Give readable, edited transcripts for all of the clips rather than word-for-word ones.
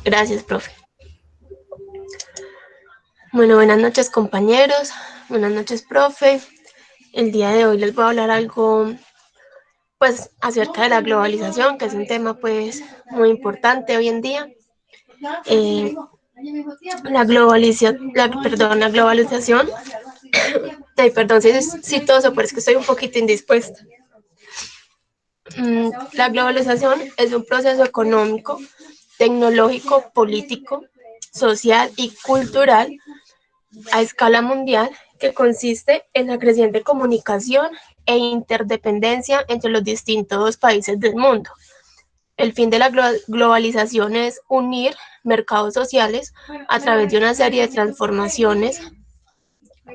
Gracias, profe. Bueno, buenas noches, compañeros. Buenas noches, profe. El día de hoy les voy a hablar algo, pues, acerca de la globalización, que es un tema, pues, muy importante hoy en día. Eh, la globalización, ay, perdón si toso, pero es que estoy un poquito indispuesta. La globalización es un proceso económico, tecnológico, político, social y cultural a escala mundial que consiste en la creciente comunicación e interdependencia entre los distintos países del mundo. El fin de la globalización es unir mercados sociales a través de una serie de transformaciones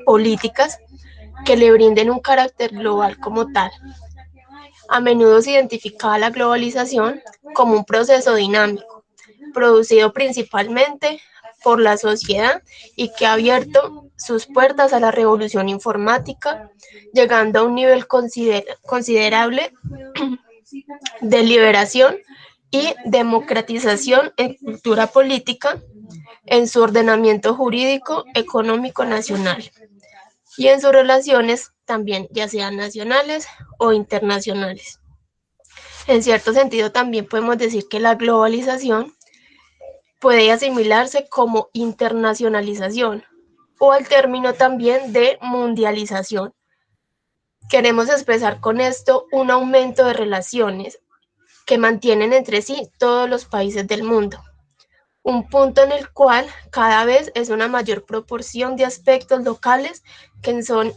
políticas que le brinden un carácter global como tal. A menudo se identifica la globalización como un proceso dinámico, producido principalmente por la sociedad y que ha abierto sus puertas a la revolución informática, llegando a un nivel considerable de liberación y democratización en cultura política, en su ordenamiento jurídico, económico nacional y en sus relaciones también, ya sean nacionales o internacionales. En cierto sentido, también podemos decir que la globalización puede asimilarse como internacionalización o al término también de mundialización. Queremos expresar con esto un aumento de relaciones que mantienen entre sí todos los países del mundo, un punto en el cual cada vez es una mayor proporción de aspectos locales que son,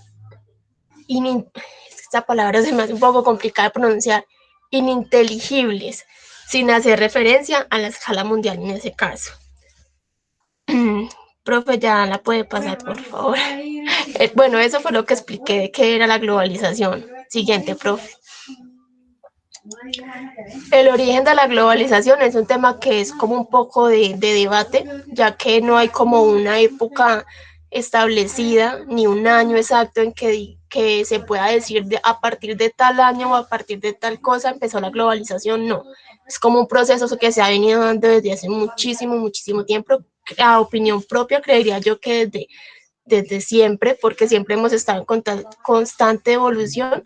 esta palabra se me hace un poco complicada de pronunciar, ininteligibles, sin hacer referencia a la escala mundial en ese caso. Profe, ya la puede pasar, por favor. Bueno, eso fue lo que expliqué de qué era la globalización. Siguiente, profe. El origen de la globalización es un tema que es como un poco de debate, ya que no hay como una época establecida ni un año exacto en que se pueda decir a partir de tal año o a partir de tal cosa empezó la globalización, no. Es como un proceso que se ha venido dando desde hace muchísimo tiempo. A opinión propia, creería yo que desde siempre, porque siempre hemos estado en constante evolución.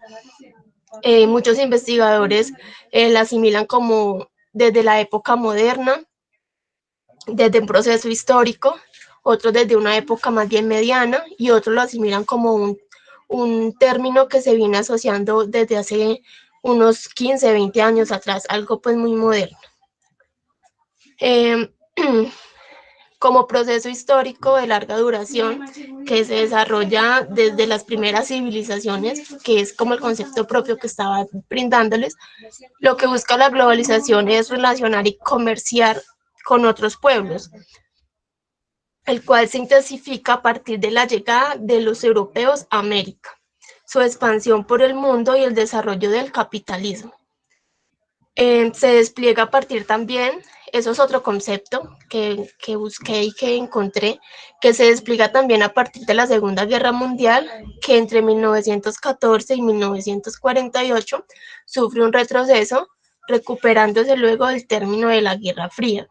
Muchos investigadores la asimilan como desde la época moderna, desde un proceso histórico, otros desde una época más bien mediana y otros lo asimilan como un término que se viene asociando desde hace unos 15, 20 años atrás, algo pues muy moderno. Como proceso histórico de larga duración que se desarrolla desde las primeras civilizaciones, que es como el concepto propio que estaba brindándoles. Lo que busca la globalización es relacionar y comerciar con otros pueblos, el cual se intensifica a partir de la llegada de los europeos a América, su expansión por el mundo y el desarrollo del capitalismo. Se despliega a partir también, eso es otro concepto que busqué y que encontré, que se despliega también a partir de la Segunda Guerra Mundial, que entre 1914 y 1948 sufre un retroceso, recuperándose luego del término de la Guerra Fría.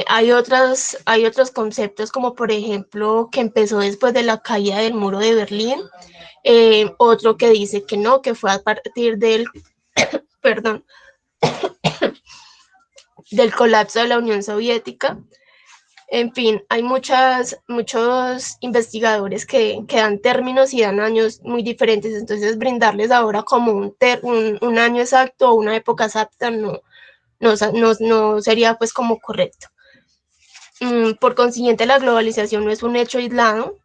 Hay otros conceptos como por ejemplo que empezó después de la caída del muro de Berlín, otro que dice que no, que fue a partir perdón, del colapso de la Unión Soviética. En fin, hay muchos investigadores que dan términos y dan años muy diferentes, entonces brindarles ahora como un año exacto o una época exacta no sería pues como correcto. Por consiguiente, la globalización no es un hecho aislado,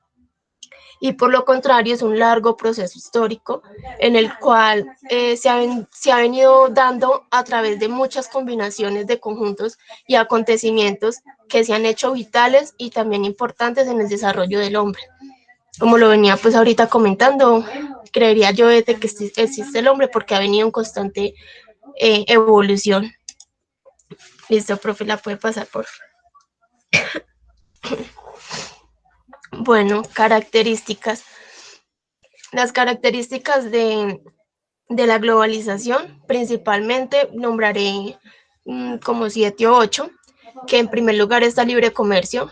y por lo contrario es un largo proceso histórico en el cual se ha venido dando a través de muchas combinaciones de conjuntos y acontecimientos que se han hecho vitales y también importantes en el desarrollo del hombre. Como lo venía pues ahorita comentando, creería yo desde que existe el hombre porque ha venido en constante evolución. Listo, profe, la puede pasar por favor. Bueno, características. Las características de la globalización, principalmente nombraré como 7 o 8. que en primer lugar está libre comercio,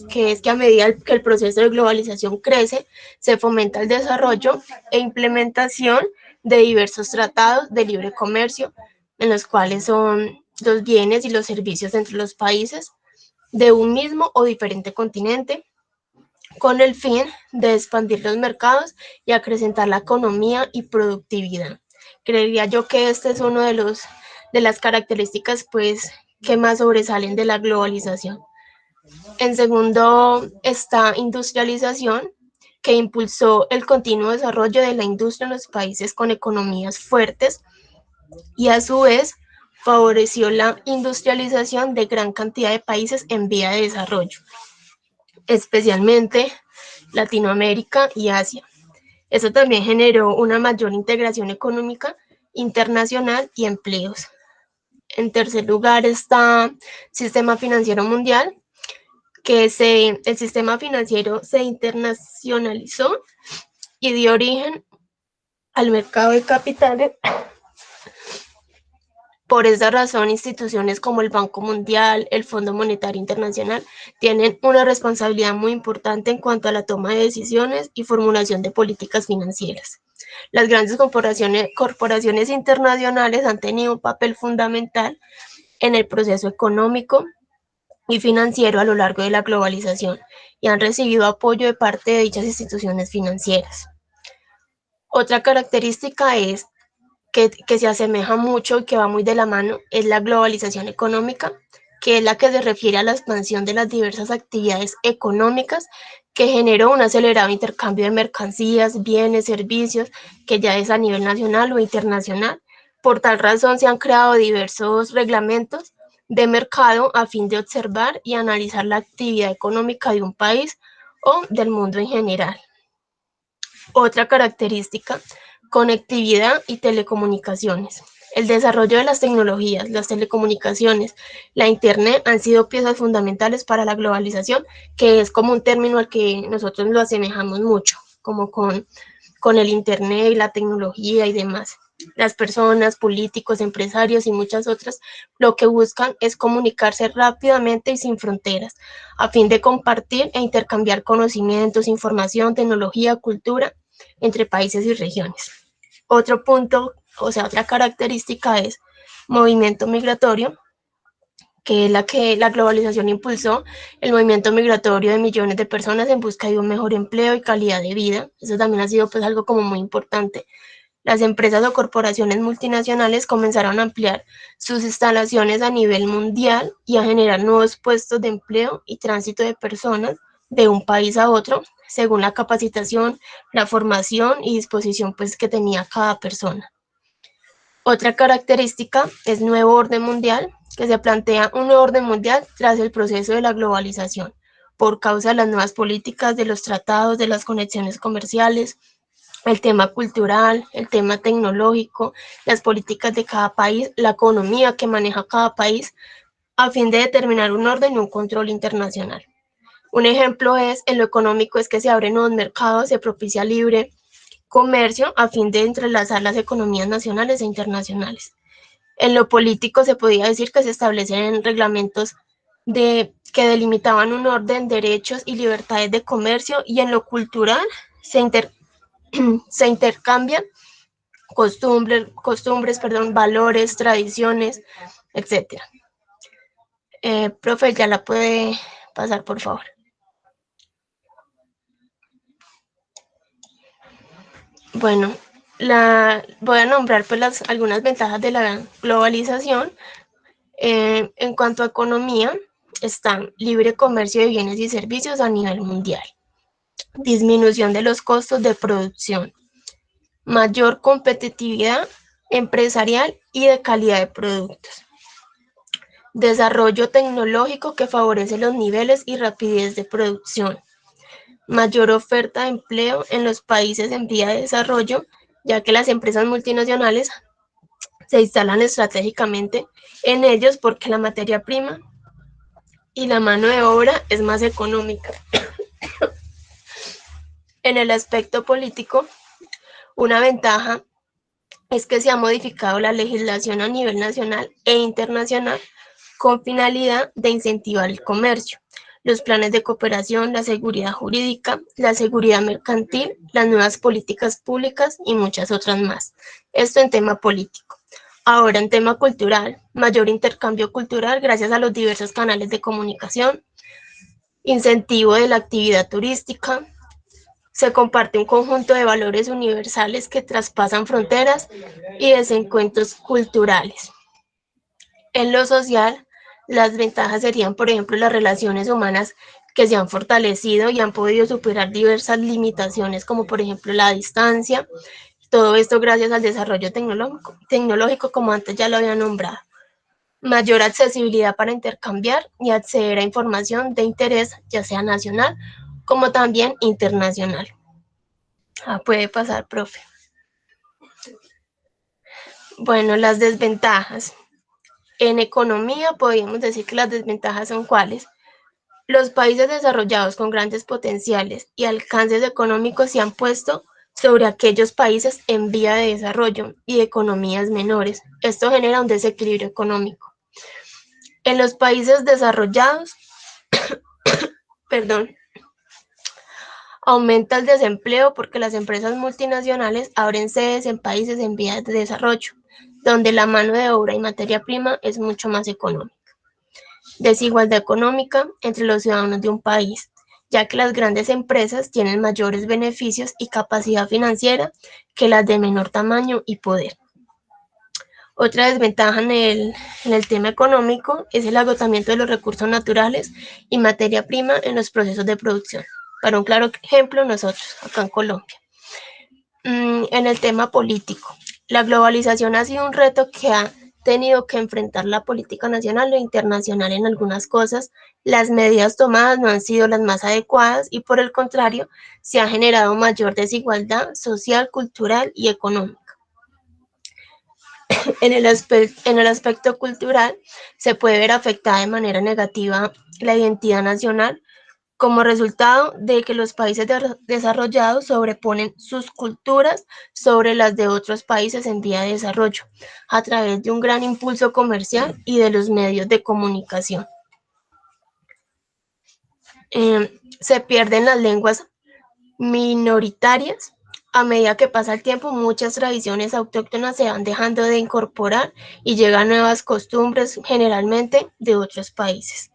que es que a medida que el proceso de globalización crece, se fomenta el desarrollo e implementación de diversos tratados de libre comercio, en los cuales son los bienes y los servicios entre los países de un mismo o diferente continente, con el fin de expandir los mercados y acrecentar la economía y productividad. Creería yo que este es uno de las características pues que más sobresalen de la globalización. En segundo está industrialización, que impulsó el continuo desarrollo de la industria en los países con economías fuertes y a su vez favoreció la industrialización de gran cantidad de países en vía de desarrollo, especialmente Latinoamérica y Asia. Eso también generó una mayor integración económica internacional y empleos. En tercer lugar está el sistema financiero mundial, que el sistema financiero se internacionalizó y dio origen al mercado de capitales. Por esa razón, instituciones como el Banco Mundial, el Fondo Monetario Internacional, tienen una responsabilidad muy importante en cuanto a la toma de decisiones y formulación de políticas financieras. Las grandes corporaciones internacionales han tenido un papel fundamental en el proceso económico y financiero a lo largo de la globalización y han recibido apoyo de parte de dichas instituciones financieras. Otra característica es que se asemeja mucho y que va muy de la mano es la globalización económica, que es la que se refiere a la expansión de las diversas actividades económicas que generó un acelerado intercambio de mercancías, bienes, servicios, que ya es a nivel nacional o internacional. Por tal razón se han creado diversos reglamentos de mercado a fin de observar y analizar la actividad económica de un país o del mundo en general. Otra característica, conectividad y telecomunicaciones. El desarrollo de las tecnologías, las telecomunicaciones, la Internet han sido piezas fundamentales para la globalización, que es como un término al que nosotros lo asemejamos mucho, como con el Internet y la tecnología y demás. Las personas, políticos, empresarios y muchas otras lo que buscan es comunicarse rápidamente y sin fronteras, a fin de compartir e intercambiar conocimientos, información, tecnología, cultura entre países y regiones. Otro punto, o sea, otra característica es movimiento migratorio, que es la globalización impulsó el movimiento migratorio de millones de personas en busca de un mejor empleo y calidad de vida. Eso también ha sido pues algo como muy importante. Las empresas o corporaciones multinacionales comenzaron a ampliar sus instalaciones a nivel mundial y a generar nuevos puestos de empleo y tránsito de personas de un país a otro, según la capacitación, la formación y disposición pues, que tenía cada persona. Otra característica es nuevo orden mundial, que se plantea un nuevo orden mundial tras el proceso de la globalización, por causa de las nuevas políticas, de los tratados, de las conexiones comerciales, el tema cultural, el tema tecnológico, las políticas de cada país, la economía que maneja cada país, a fin de determinar un orden y un control internacional. Un ejemplo es, en lo económico, es que se abren nuevos mercados, se propicia libre comercio a fin de entrelazar las economías nacionales e internacionales. En lo político se podía decir que se establecen reglamentos que delimitaban un orden, derechos y libertades de comercio, y en lo cultural se intercambian valores, tradiciones, etc. Profe, ya la puede pasar, por favor. Bueno, voy a nombrar pues algunas ventajas de la globalización. En cuanto a economía, están libre comercio de bienes y servicios a nivel mundial, disminución de los costos de producción, mayor competitividad empresarial y de calidad de productos, desarrollo tecnológico que favorece los niveles y rapidez de producción, mayor oferta de empleo en los países en vía de desarrollo, ya que las empresas multinacionales se instalan estratégicamente en ellos porque la materia prima y la mano de obra es más económica. En el aspecto político, una ventaja es que se ha modificado la legislación a nivel nacional e internacional con finalidad de incentivar el comercio, los planes de cooperación, la seguridad jurídica, la seguridad mercantil, las nuevas políticas públicas y muchas otras más. Esto en tema político. Ahora en tema cultural, mayor intercambio cultural gracias a los diversos canales de comunicación, incentivo de la actividad turística, se comparte un conjunto de valores universales que traspasan fronteras y desencuentros culturales. En lo social, las ventajas serían, por ejemplo, las relaciones humanas que se han fortalecido y han podido superar diversas limitaciones, como por ejemplo la distancia. Todo esto gracias al desarrollo tecnológico, como antes ya lo había nombrado. Mayor accesibilidad para intercambiar y acceder a información de interés, ya sea nacional como también internacional. Puede pasar, profe. Bueno, las desventajas. En economía podríamos decir que las desventajas son cuáles. Los países desarrollados con grandes potenciales y alcances económicos se han puesto sobre aquellos países en vía de desarrollo y economías menores. Esto genera un desequilibrio económico. En los países desarrollados, aumenta el desempleo porque las empresas multinacionales abren sedes en países en vías de desarrollo, donde la mano de obra y materia prima es mucho más económica. Desigualdad económica entre los ciudadanos de un país, ya que las grandes empresas tienen mayores beneficios y capacidad financiera que las de menor tamaño y poder. Otra desventaja en el tema económico es el agotamiento de los recursos naturales y materia prima en los procesos de producción. Para un claro ejemplo, nosotros, acá en Colombia. En el tema político, la globalización ha sido un reto que ha tenido que enfrentar la política nacional e internacional en algunas cosas. Las medidas tomadas no han sido las más adecuadas y por el contrario, se ha generado mayor desigualdad social, cultural y económica. En el aspecto cultural, se puede ver afectada de manera negativa la identidad nacional como resultado de que los países desarrollados sobreponen sus culturas sobre las de otros países en vía de desarrollo, a través de un gran impulso comercial y de los medios de comunicación. Se pierden las lenguas minoritarias. A medida que pasa el tiempo, muchas tradiciones autóctonas se van dejando de incorporar y llegan nuevas costumbres, generalmente de otros países.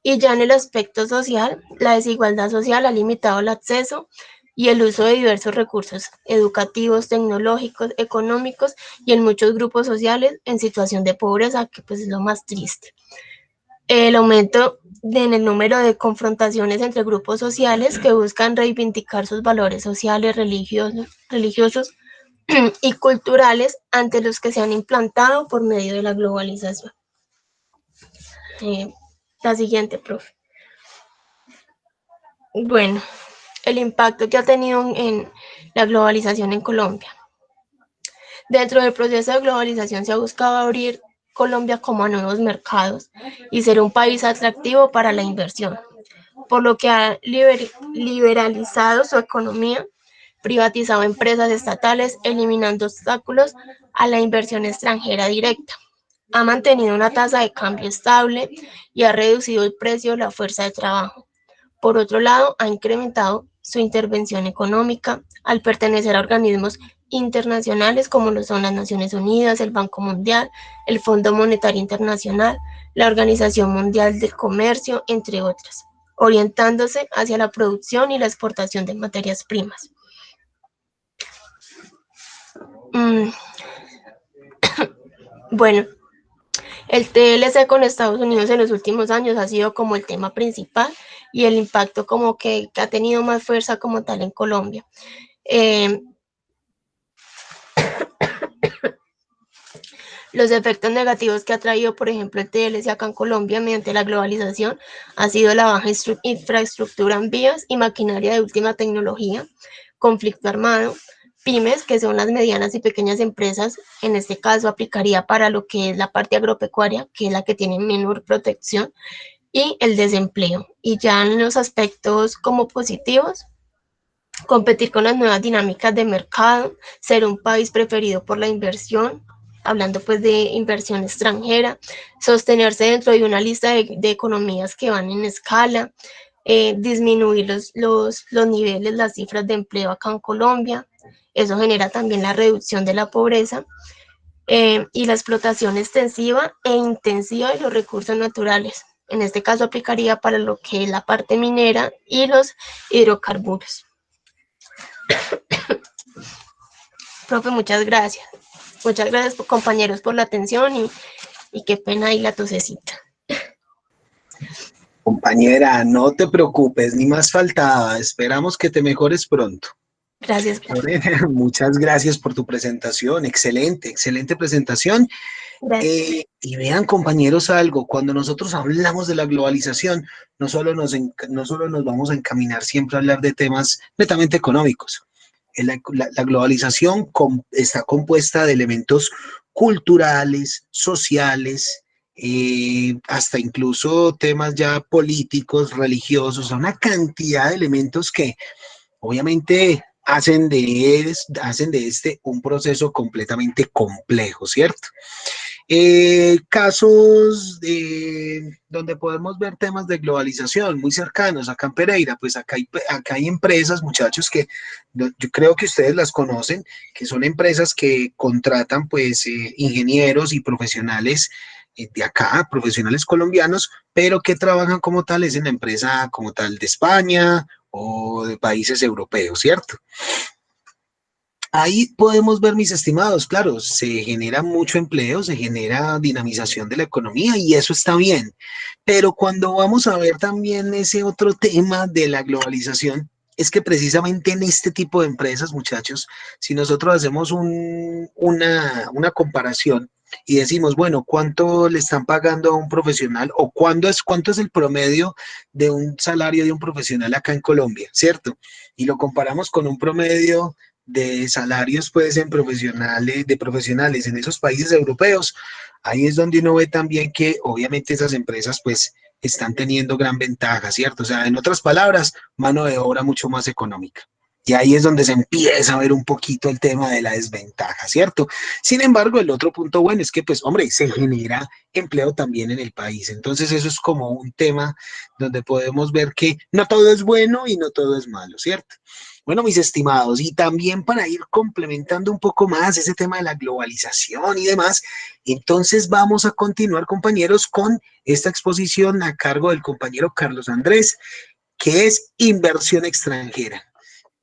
Y ya en el aspecto social, la desigualdad social ha limitado el acceso y el uso de diversos recursos educativos, tecnológicos, económicos y en muchos grupos sociales en situación de pobreza, que pues es lo más triste. El aumento en el número de confrontaciones entre grupos sociales que buscan reivindicar sus valores sociales, religiosos y culturales ante los que se han implantado por medio de la globalización. La siguiente, profe. Bueno, el impacto que ha tenido en la globalización en Colombia. Dentro del proceso de globalización se ha buscado abrir Colombia como a nuevos mercados y ser un país atractivo para la inversión, por lo que ha liberalizado su economía, privatizado empresas estatales, eliminando obstáculos a la inversión extranjera directa. Ha mantenido una tasa de cambio estable y ha reducido el precio de la fuerza de trabajo. Por otro lado, ha incrementado su intervención económica al pertenecer a organismos internacionales como lo son las Naciones Unidas, el Banco Mundial, el Fondo Monetario Internacional, la Organización Mundial del Comercio, entre otras, orientándose hacia la producción y la exportación de materias primas. Bueno, el TLC con Estados Unidos en los últimos años ha sido como el tema principal y el impacto como que ha tenido más fuerza como tal en Colombia. Los efectos negativos que ha traído, por ejemplo, el TLC acá en Colombia mediante la globalización ha sido la baja infraestructura en vías y maquinaria de última tecnología, conflicto armado, pymes, que son las medianas y pequeñas empresas, en este caso aplicaría para lo que es la parte agropecuaria, que es la que tiene menor protección, y el desempleo. Y ya en los aspectos como positivos, competir con las nuevas dinámicas de mercado, ser un país preferido por la inversión, hablando pues de inversión extranjera, sostenerse dentro de una lista de economías que van en escala, disminuir los niveles, las cifras de empleo acá en Colombia. Eso genera también la reducción de la pobreza y la explotación extensiva e intensiva de los recursos naturales. En este caso aplicaría para lo que es la parte minera y los hidrocarburos. Profe, muchas gracias. Muchas gracias, compañeros, por la atención y qué pena ahí la tosecita. Compañera, no te preocupes, ni más faltaba. Esperamos que te mejores pronto. Gracias. Lorena, muchas gracias por tu presentación. Excelente, excelente presentación. Y vean, compañeros, algo, cuando nosotros hablamos de la globalización, no solo nos vamos a encaminar siempre a hablar de temas netamente económicos. La globalización está compuesta de elementos culturales, sociales, hasta incluso temas ya políticos, religiosos, una cantidad de elementos que obviamente hacen de este un proceso completamente complejo, ¿cierto? Casos donde podemos ver temas de globalización muy cercanos, acá en Pereira, pues acá hay empresas, muchachos, que yo creo que ustedes las conocen, que son empresas que contratan pues ingenieros y profesionales de acá, profesionales colombianos, pero que trabajan como tales en la empresa como tal de España o de países europeos, ¿cierto? Ahí podemos ver, mis estimados, claro, se genera mucho empleo, se genera dinamización de la economía y eso está bien. Pero cuando vamos a ver también ese otro tema de la globalización, es que precisamente en este tipo de empresas, muchachos, si nosotros hacemos una comparación y decimos, bueno, ¿cuánto le están pagando a un profesional o cuánto es el promedio de un salario de un profesional acá en Colombia, ¿cierto? Y lo comparamos con un promedio de salarios pues de profesionales en esos países europeos, ahí es donde uno ve también que obviamente esas empresas pues están teniendo gran ventaja, ¿cierto? O sea, en otras palabras, mano de obra mucho más económica. Y ahí es donde se empieza a ver un poquito el tema de la desventaja, ¿cierto? Sin embargo, el otro punto bueno es que, pues, hombre, se genera empleo también en el país. Entonces, eso es como un tema donde podemos ver que no todo es bueno y no todo es malo, ¿cierto? Bueno, mis estimados, y también para ir complementando un poco más ese tema de la globalización y demás, entonces vamos a continuar, compañeros, con esta exposición a cargo del compañero Carlos Andrés, que es inversión extranjera.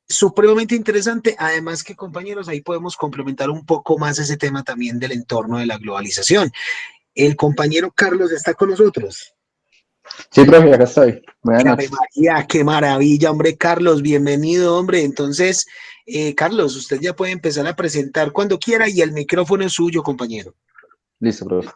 Supremamente interesante, además que, compañeros, ahí podemos complementar un poco más ese tema también del entorno de la globalización. El compañero Carlos está con nosotros. Sí, profe, acá estoy. Buenas noches. María, qué maravilla, hombre, Carlos, bienvenido, hombre. Entonces, Carlos, usted ya puede empezar a presentar cuando quiera y el micrófono es suyo, compañero. Listo, profe.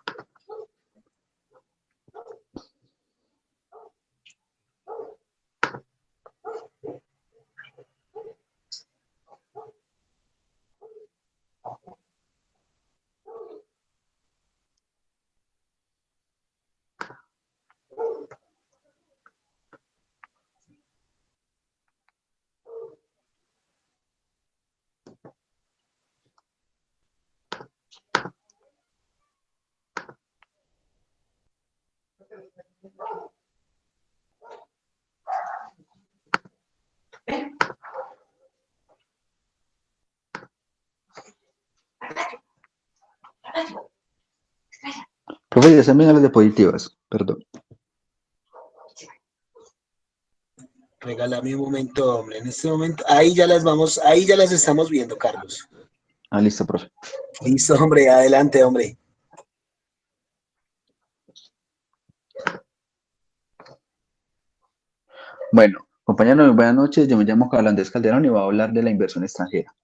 Profe, ya también a las diapositivas, perdón. Regálame un momento, hombre. En este momento, ahí ya las estamos viendo, Carlos. Ah, listo, profe. Listo, hombre, adelante, hombre. Bueno, compañeros, buenas noches. Yo me llamo Carlos Andrés Calderón y voy a hablar de la inversión extranjera.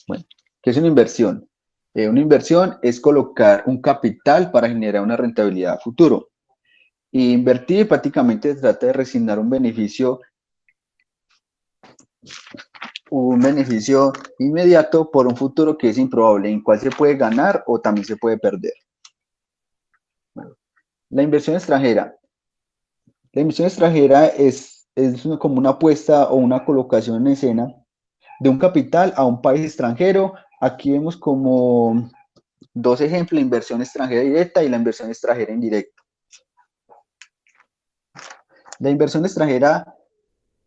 Bueno, ¿qué es una inversión? Una inversión es colocar un capital para generar una rentabilidad a futuro. Y invertir prácticamente se trata de resignar un beneficio inmediato por un futuro que es improbable, en cual se puede ganar o también se puede perder. Bueno, la inversión extranjera. La inversión extranjera es como una apuesta o una colocación en escena de un capital a un país extranjero. Aquí vemos como Dos ejemplos, la inversión extranjera directa y la inversión extranjera indirecta. La inversión extranjera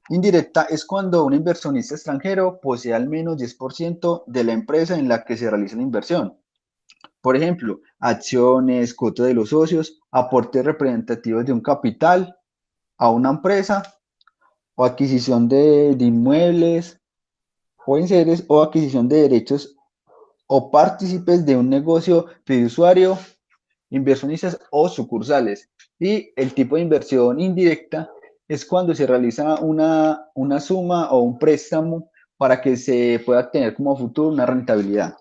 indirecta es cuando un inversionista extranjero posee al menos 10% de la empresa en la que se realiza la inversión. Por ejemplo, acciones, cuotas de los socios, aportes representativos de un capital a una empresa o adquisición de inmuebles o enseres o adquisición de derechos o partícipes de un negocio fiduciario, inversionistas o sucursales. Y el tipo de inversión indirecta es cuando se realiza una suma o un préstamo para que se pueda tener como futuro una rentabilidad.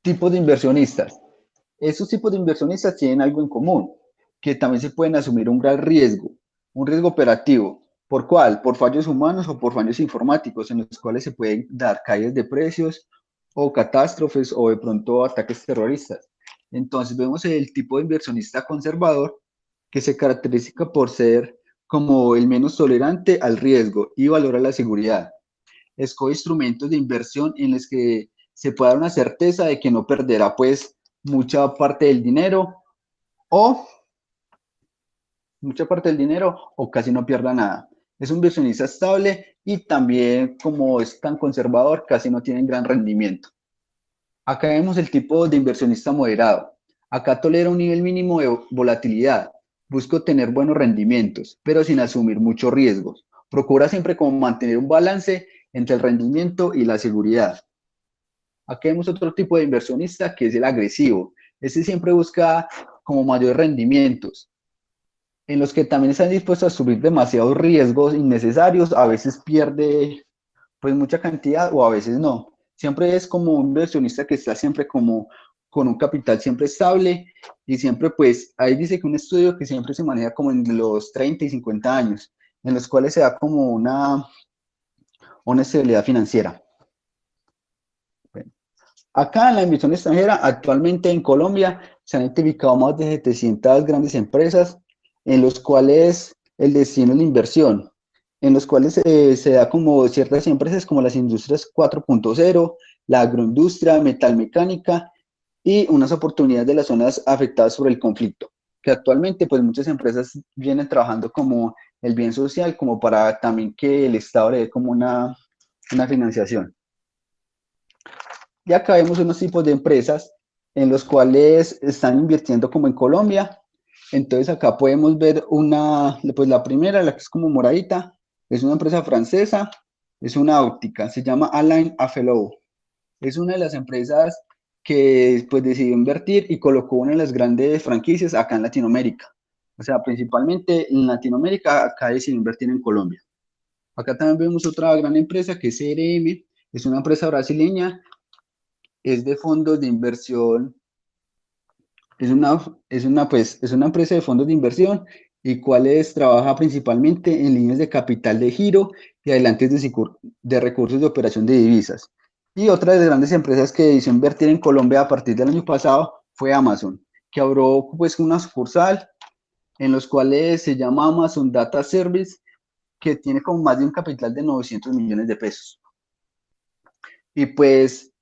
Tipos de inversionistas. Estos tipos de inversionistas tienen algo en común, que también se pueden asumir un riesgo operativo. ¿Por cuál? Por fallos humanos o por fallos informáticos, en los cuales se pueden dar caídas de precios o catástrofes o de pronto ataques terroristas. Entonces vemos el tipo de inversionista conservador, que se caracteriza por ser como el menos tolerante al riesgo y valora la seguridad. Escoge instrumentos de inversión en los que se pueda dar una certeza de que no perderá pues mucha parte del dinero o casi no pierda nada. Es un inversionista estable y también, como es tan conservador, casi no tiene gran rendimiento. Acá vemos el tipo de inversionista moderado. Acá tolera un nivel mínimo de volatilidad. Busca obtener buenos rendimientos, pero sin asumir muchos riesgos. Procura siempre como mantener un balance entre el rendimiento y la seguridad. Aquí vemos otro tipo de inversionista, que es el agresivo. Este siempre busca como mayores rendimientos, en los que también están dispuestos a asumir demasiados riesgos innecesarios. A veces pierde pues mucha cantidad o a veces no. Siempre es como un inversionista que está siempre como con un capital siempre estable y siempre pues ahí dice que un estudio que siempre se maneja como en los 30 y 50 años, en los cuales se da como una estabilidad financiera. Bueno, acá en la inversión extranjera, actualmente en Colombia se han identificado más de 700 grandes empresas en los cuales el destino es la inversión, en los cuales se da como ciertas empresas como las industrias 4.0, la agroindustria, metalmecánica y unas oportunidades de las zonas afectadas por el conflicto, que actualmente pues muchas empresas vienen trabajando como el bien social, como para también que el Estado le dé como una financiación. Y acá vemos unos tipos de empresas en los cuales están invirtiendo como en Colombia. Entonces acá podemos ver pues la primera, la que es como moradita, es una empresa francesa, es una óptica, se llama Alain Afflelou. Es una de las empresas que pues decidió invertir y colocó una de las grandes franquicias acá en Latinoamérica. O sea, principalmente en Latinoamérica, acá decidió invertir en Colombia. Acá también vemos otra gran empresa que es CRM, es una empresa brasileña, es de fondos de inversión, es una empresa de fondos de inversión y cuales trabaja principalmente en líneas de capital de giro y adelantes de recursos de operación de divisas. Y otra de las grandes empresas que decidió invertir en Colombia a partir del año pasado fue Amazon, que abrió pues una sucursal en los cuales se llama Amazon Data Service, que tiene como más de un capital de 900 millones de pesos. Y pues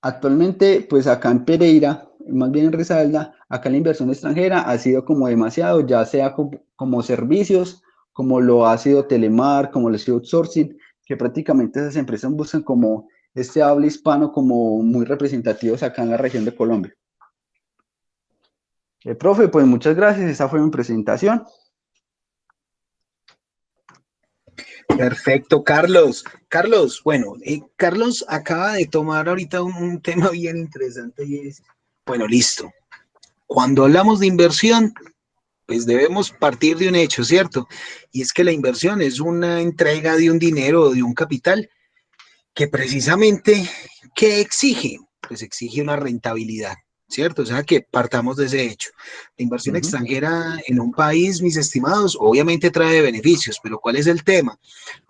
actualmente, pues acá en Pereira, más bien en Risaralda, acá la inversión extranjera ha sido como demasiado, ya sea como servicios, como lo ha sido Telemar, como lo ha sido outsourcing, que prácticamente esas empresas buscan como este habla hispano como muy representativos acá en la región de Colombia. Profe, pues muchas gracias, esa fue mi presentación. Perfecto, Carlos. Carlos, bueno, Carlos acaba de tomar ahorita un tema bien interesante y es, bueno, listo. Cuando hablamos de inversión, pues debemos partir de un hecho, ¿cierto? Y es que la inversión es una entrega de un dinero o de un capital que precisamente, ¿qué exige? Pues exige una rentabilidad, ¿cierto? O sea, que partamos de ese hecho. La inversión extranjera en un país, mis estimados, obviamente trae beneficios, pero ¿cuál es el tema?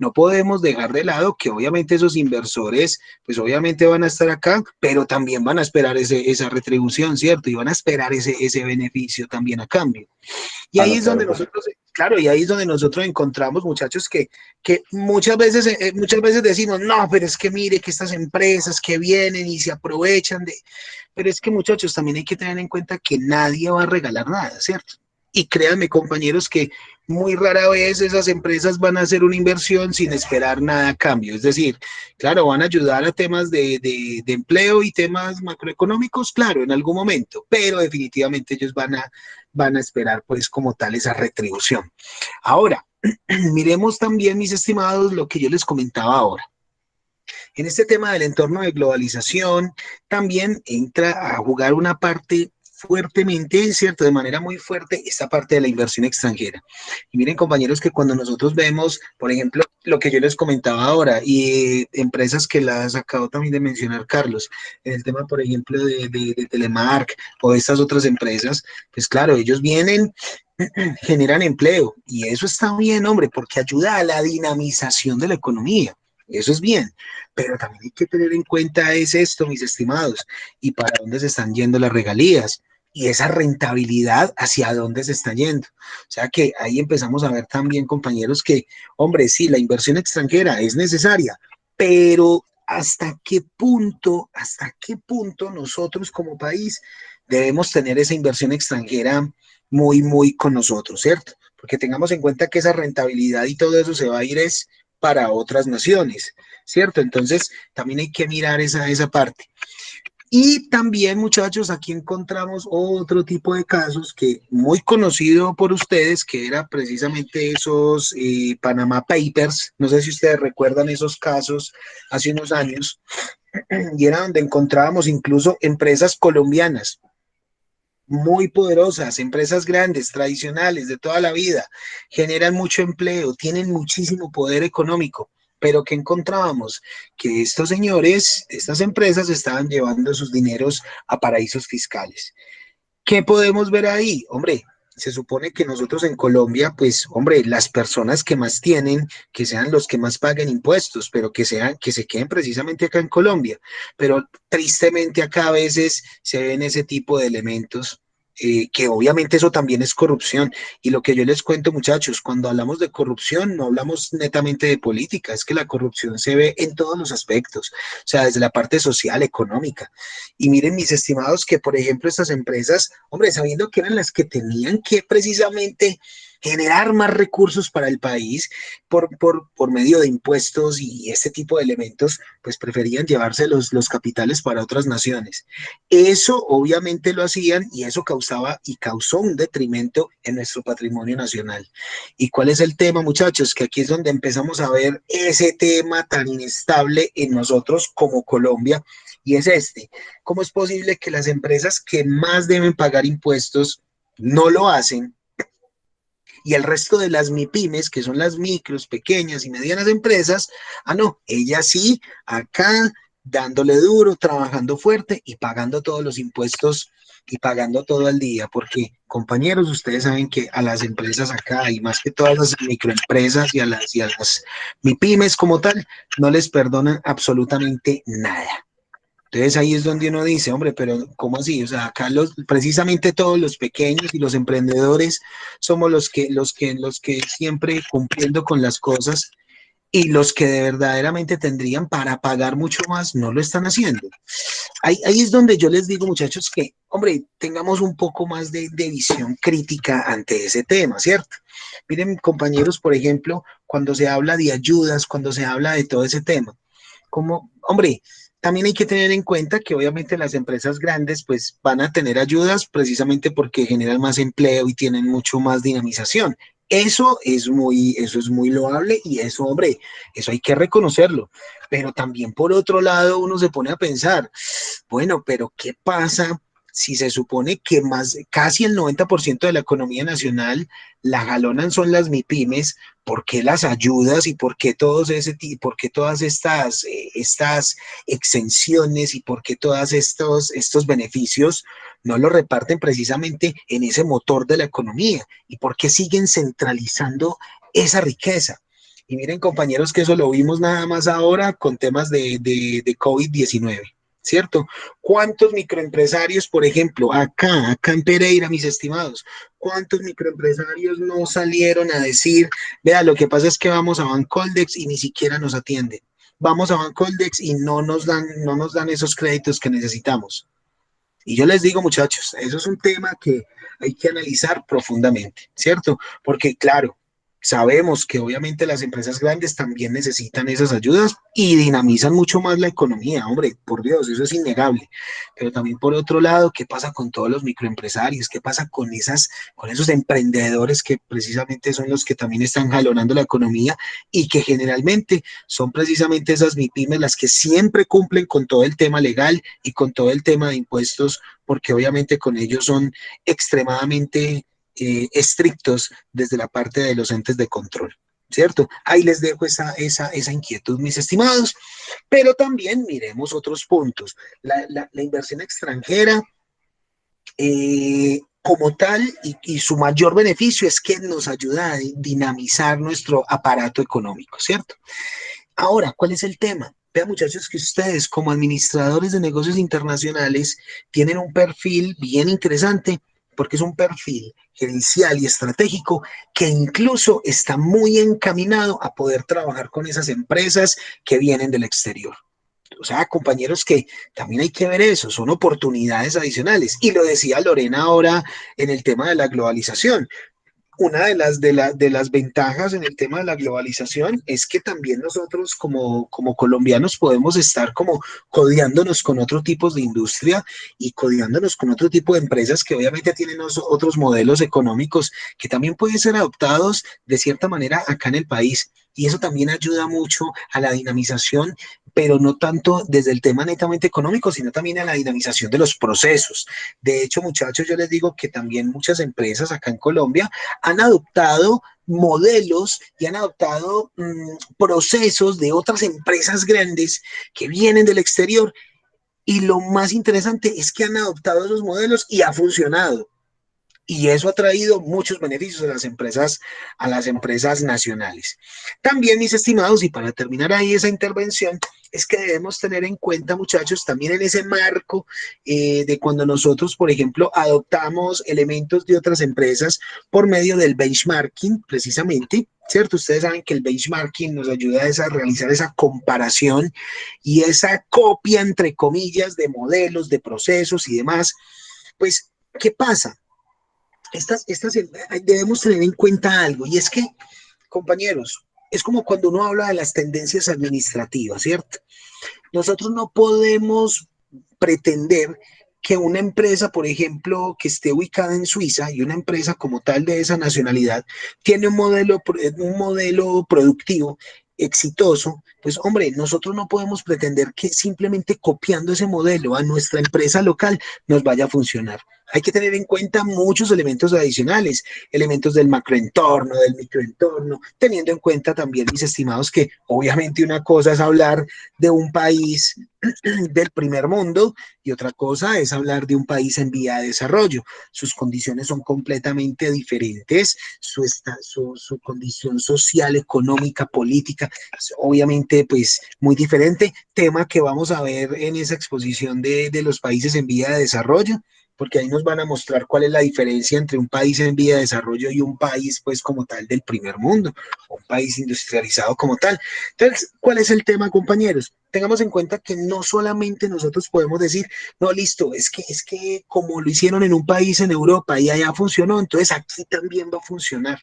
No podemos dejar de lado que obviamente esos inversores, pues obviamente van a estar acá, pero también van a esperar esa retribución, ¿cierto? Y van a esperar ese beneficio también a cambio. Y ahí es donde Claro, nosotros claro, y ahí es donde nosotros encontramos, muchachos, que muchas veces decimos, no, pero es que mire que estas empresas que vienen y se aprovechan de... Pero es que, muchachos, también hay que tener en cuenta que nadie va a regalar nada, ¿cierto? Y créanme, compañeros, que muy rara vez esas empresas van a hacer una inversión sin esperar nada a cambio. Es decir, claro, van a ayudar a temas de empleo y temas macroeconómicos, claro, en algún momento, pero definitivamente ellos van a esperar pues como tal esa retribución. Ahora, miremos también, mis estimados, lo que yo les comentaba ahora. En este tema del entorno de globalización, también entra a jugar una parte fuertemente, ¿cierto? De manera muy fuerte, esta parte de la inversión extranjera. Y miren, compañeros, que cuando nosotros vemos, por ejemplo, lo que yo les comentaba ahora, y empresas que las acabo también de mencionar, Carlos, en el tema, por ejemplo, de Telemark o de estas otras empresas, pues claro, ellos vienen, generan empleo, y eso está bien, hombre, porque ayuda a la dinamización de la economía. Eso es bien, pero también hay que tener en cuenta es esto, mis estimados, y para dónde se están yendo las regalías y esa rentabilidad hacia dónde se está yendo. O sea que ahí empezamos a ver también, compañeros, que, hombre, sí, la inversión extranjera es necesaria, pero hasta qué punto nosotros como país debemos tener esa inversión extranjera muy, muy con nosotros, ¿cierto? Porque tengamos en cuenta que esa rentabilidad y todo eso se va a ir es para otras naciones, ¿cierto? Entonces, también hay que mirar esa parte. Y también, muchachos, aquí encontramos otro tipo de casos que muy conocido por ustedes, que era precisamente esos Panama Papers. No sé si ustedes recuerdan esos casos hace unos años, y era donde encontrábamos incluso empresas colombianas muy poderosas, empresas grandes, tradicionales, de toda la vida, generan mucho empleo, tienen muchísimo poder económico, pero ¿qué encontrábamos? Que estos señores, estas empresas estaban llevando sus dineros a paraísos fiscales. ¿Qué podemos ver ahí? Hombre, se supone que nosotros en Colombia, pues, hombre, las personas que más tienen, que sean los que más paguen impuestos, pero que sean, que se queden precisamente acá en Colombia. Pero tristemente acá a veces se ven ese tipo de elementos. Que obviamente eso también es corrupción. Y lo que yo les cuento, muchachos, cuando hablamos de corrupción, no hablamos netamente de política, es que la corrupción se ve en todos los aspectos, o sea, desde la parte social, económica. Y miren, mis estimados, que por ejemplo estas empresas, hombre, sabiendo que eran las que tenían que precisamente generar más recursos para el país por medio de impuestos y este tipo de elementos, pues preferían llevarse los capitales para otras naciones. Eso obviamente lo hacían y eso causaba y causó un detrimento en nuestro patrimonio nacional. ¿Y cuál es el tema, muchachos? Que aquí es donde empezamos a ver ese tema tan inestable en nosotros como Colombia, y es este: ¿cómo es posible que las empresas que más deben pagar impuestos no lo hacen? Y el resto de las MIPIMES, que son las micros, pequeñas y medianas empresas, no, ellas sí, acá dándole duro, trabajando fuerte y pagando todos los impuestos y pagando todo al día, porque compañeros, ustedes saben que a las empresas acá y más que todas las microempresas y a las MIPIMES como tal, no les perdonan absolutamente nada. Entonces ahí es donde uno dice, hombre, pero ¿cómo así? O sea, acá precisamente todos los pequeños y los emprendedores somos los que siempre cumpliendo con las cosas, y los que de verdaderamente tendrían para pagar mucho más no lo están haciendo. Ahí es donde yo les digo, muchachos, que, hombre, tengamos un poco más de visión crítica ante ese tema, ¿cierto? Miren, compañeros, por ejemplo, cuando se habla de ayudas, cuando se habla de todo ese tema, como, hombre, también hay que tener en cuenta que obviamente las empresas grandes pues van a tener ayudas precisamente porque generan más empleo y tienen mucho más dinamización. Eso es muy loable y eso, hombre, eso hay que reconocerlo. Pero también por otro lado uno se pone a pensar, bueno, pero ¿qué pasa si se supone que casi el 90% de la economía nacional la jalonan son las MIPIMES? ¿Por qué las ayudas y por qué todas estas exenciones y por qué todos estos beneficios no los reparten precisamente en ese motor de la economía? ¿Y por qué siguen centralizando esa riqueza? Y miren, compañeros, que eso lo vimos nada más ahora con temas de COVID-19. ¿cierto? ¿Cuántos microempresarios, por ejemplo, acá en Pereira, mis estimados, cuántos microempresarios no salieron a decir, vea, lo que pasa es que vamos a Bancoldex y ni siquiera nos atienden? Vamos a Bancoldex y no nos dan esos créditos que necesitamos. Y yo les digo, muchachos, eso es un tema que hay que analizar profundamente, ¿cierto? Porque, claro, sabemos que obviamente las empresas grandes también necesitan esas ayudas y dinamizan mucho más la economía, hombre, por Dios, eso es innegable. Pero también por otro lado, ¿qué pasa con todos los microempresarios? ¿Qué pasa con esos emprendedores que precisamente son los que también están jalonando la economía y que generalmente son precisamente esas MIPYMES las que siempre cumplen con todo el tema legal y con todo el tema de impuestos, porque obviamente con ellos son extremadamente estrictos desde la parte de los entes de control, ¿cierto? Ahí les dejo esa inquietud, mis estimados, pero también miremos otros puntos. La inversión extranjera, como tal, y su mayor beneficio es que nos ayuda a dinamizar nuestro aparato económico, ¿cierto? Ahora, ¿cuál es el tema? Vean, muchachos, que ustedes como administradores de negocios internacionales tienen un perfil bien interesante porque es un perfil gerencial y estratégico que incluso está muy encaminado a poder trabajar con esas empresas que vienen del exterior. O sea, compañeros, que también hay que ver eso, son oportunidades adicionales. Y lo decía Lorena ahora en el tema de la globalización. Una de las ventajas en el tema de la globalización es que también nosotros como colombianos podemos estar como codeándonos con otros tipos de industria y codeándonos con otro tipo de empresas que obviamente tienen otros modelos económicos que también pueden ser adoptados de cierta manera acá en el país. Y eso también ayuda mucho a la dinamización, pero no tanto desde el tema netamente económico, sino también a la dinamización de los procesos. De hecho, muchachos, yo les digo que también muchas empresas acá en Colombia han adoptado modelos y han adoptado procesos de otras empresas grandes que vienen del exterior, y lo más interesante es que han adoptado esos modelos y ha funcionado. Y eso ha traído muchos beneficios a las empresas nacionales. También, mis estimados, y para terminar ahí esa intervención, es que debemos tener en cuenta, muchachos, también en ese marco de cuando nosotros, por ejemplo, adoptamos elementos de otras empresas por medio del benchmarking, precisamente, ¿cierto? Ustedes saben que el benchmarking nos ayuda a realizar esa comparación y esa copia, entre comillas, de modelos, de procesos y demás. Pues, ¿qué pasa? Debemos tener en cuenta algo, y es que, compañeros, es como cuando uno habla de las tendencias administrativas, ¿cierto? Nosotros no podemos pretender que una empresa, por ejemplo, que esté ubicada en Suiza y una empresa como tal de esa nacionalidad tiene un modelo productivo exitoso, pues hombre, nosotros no podemos pretender que simplemente copiando ese modelo a nuestra empresa local nos vaya a funcionar. Hay que tener en cuenta muchos elementos adicionales, elementos del macroentorno, del microentorno, teniendo en cuenta también, mis estimados, que obviamente una cosa es hablar de un país del primer mundo y otra cosa es hablar de un país en vía de desarrollo. Sus condiciones son completamente diferentes, su condición social, económica, política, es obviamente pues muy diferente, tema que vamos a ver en esa exposición de los países en vía de desarrollo, porque ahí nos van a mostrar cuál es la diferencia entre un país en vía de desarrollo y un país pues como tal del primer mundo, o un país industrializado como tal. Entonces, ¿cuál es el tema, compañeros? Tengamos en cuenta que no solamente nosotros podemos decir, no, listo, es que como lo hicieron en un país en Europa y allá funcionó, entonces aquí también va a funcionar.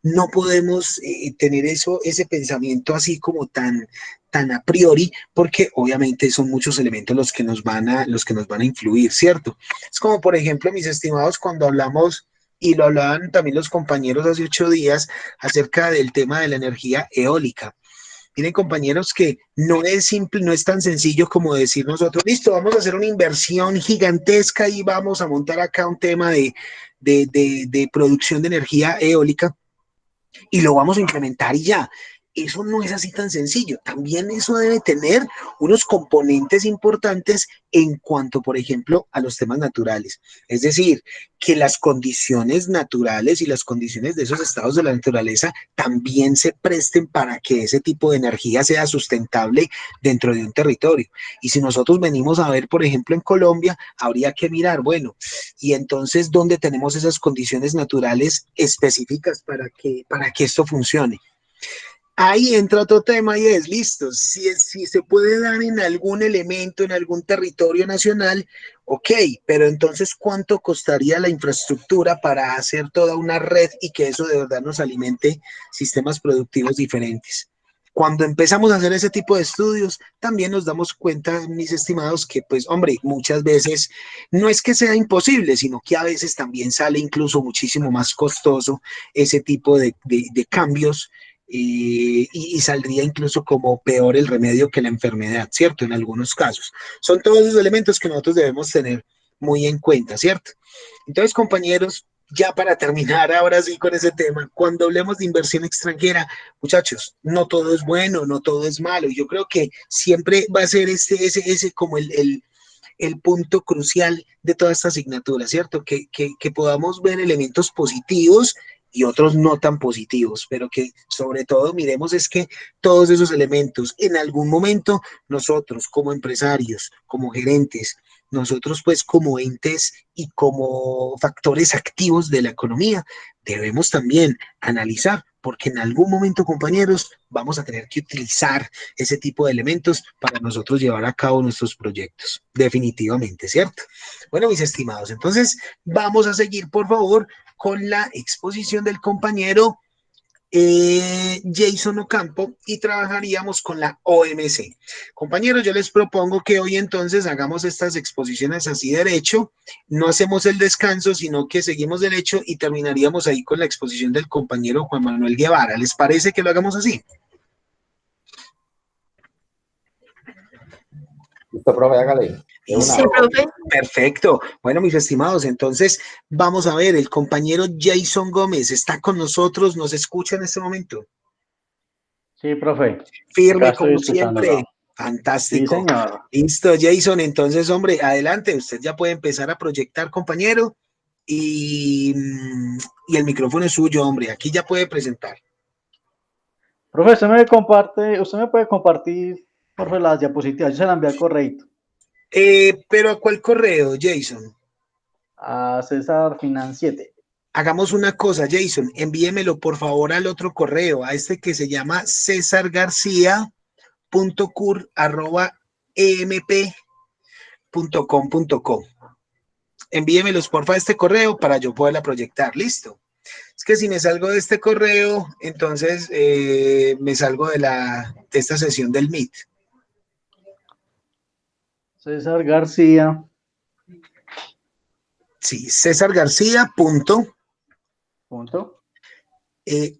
No podemos tener ese pensamiento así como tan a priori, porque obviamente son muchos elementos los que nos van a influir, ¿cierto? Es como, por ejemplo, mis estimados, cuando hablamos, y lo hablaban también los compañeros hace 8 días, acerca del tema de la energía eólica. Miren, compañeros, que no es simple, no es tan sencillo como decir nosotros, listo, vamos a hacer una inversión gigantesca y vamos a montar acá un tema de producción de energía eólica y lo vamos a implementar y ya. eso no es así tan sencillo. También eso debe tener unos componentes importantes en cuanto, por ejemplo, a los temas naturales. Es decir, que las condiciones naturales y las condiciones de esos estados de la naturaleza también se presten para que ese tipo de energía sea sustentable dentro de un territorio. Y si nosotros venimos a ver, por ejemplo, en Colombia, habría que mirar, bueno, y entonces, ¿dónde tenemos esas condiciones naturales específicas para que esto funcione? Ahí entra otro tema y es, listo, si se puede dar en algún elemento, en algún territorio nacional, ok, pero entonces, ¿cuánto costaría la infraestructura para hacer toda una red y que eso de verdad nos alimente sistemas productivos diferentes? Cuando empezamos a hacer ese tipo de estudios, también nos damos cuenta, mis estimados, que pues, hombre, muchas veces no es que sea imposible, sino que a veces también sale incluso muchísimo más costoso ese tipo de cambios y saldría incluso como peor el remedio que la enfermedad, ¿cierto? En algunos casos. Son todos los elementos que nosotros debemos tener muy en cuenta, ¿cierto? Entonces, compañeros, ya para terminar ahora sí con ese tema, cuando hablemos de inversión extranjera, muchachos, no todo es bueno, no todo es malo. Yo creo que siempre va a ser ese como el punto crucial de toda esta asignatura, ¿cierto? Que podamos ver elementos positivos y otros no tan positivos, pero que sobre todo miremos es que todos esos elementos, en algún momento nosotros como empresarios, como gerentes, nosotros pues como entes y como factores activos de la economía, debemos también analizar, porque en algún momento, compañeros, vamos a tener que utilizar ese tipo de elementos para nosotros llevar a cabo nuestros proyectos, definitivamente, ¿cierto? Bueno, mis estimados, entonces vamos a seguir, por favor, con la exposición del compañero Jason Ocampo y trabajaríamos con la OMC. Compañeros, yo les propongo que hoy entonces hagamos estas exposiciones así derecho, no hacemos el descanso, sino que seguimos derecho y terminaríamos ahí con la exposición del compañero Juan Manuel Guevara. ¿Les parece que lo hagamos así? Listo, profe, hágale. Sí, profe. Perfecto. Bueno, mis estimados, entonces vamos a ver, el compañero Jason Gómez está con nosotros, nos escucha en este momento. Sí, profe. Firme Acá estoy como escuchándolo. siempre. Sí, Fantástico. señor. Listo, Jason. Entonces, hombre, adelante. Usted ya puede empezar a proyectar, compañero. Y el micrófono es suyo, hombre. Aquí ya puede presentar. Profe, usted me puede compartir, por las diapositivas. Yo se la envié al correo Pero ¿a cuál correo, Jason? a César Finan 7. Hagamos una cosa, Jason. Envíemelo por favor al otro correo, a este que se llama cesargarcia.cur@emp.com.co. Envíemelos porfa a este correo para yo poderla proyectar. Listo. Es que si me salgo de este correo, entonces me salgo de esta sesión del Meet. César García. Sí, César García punto Punto.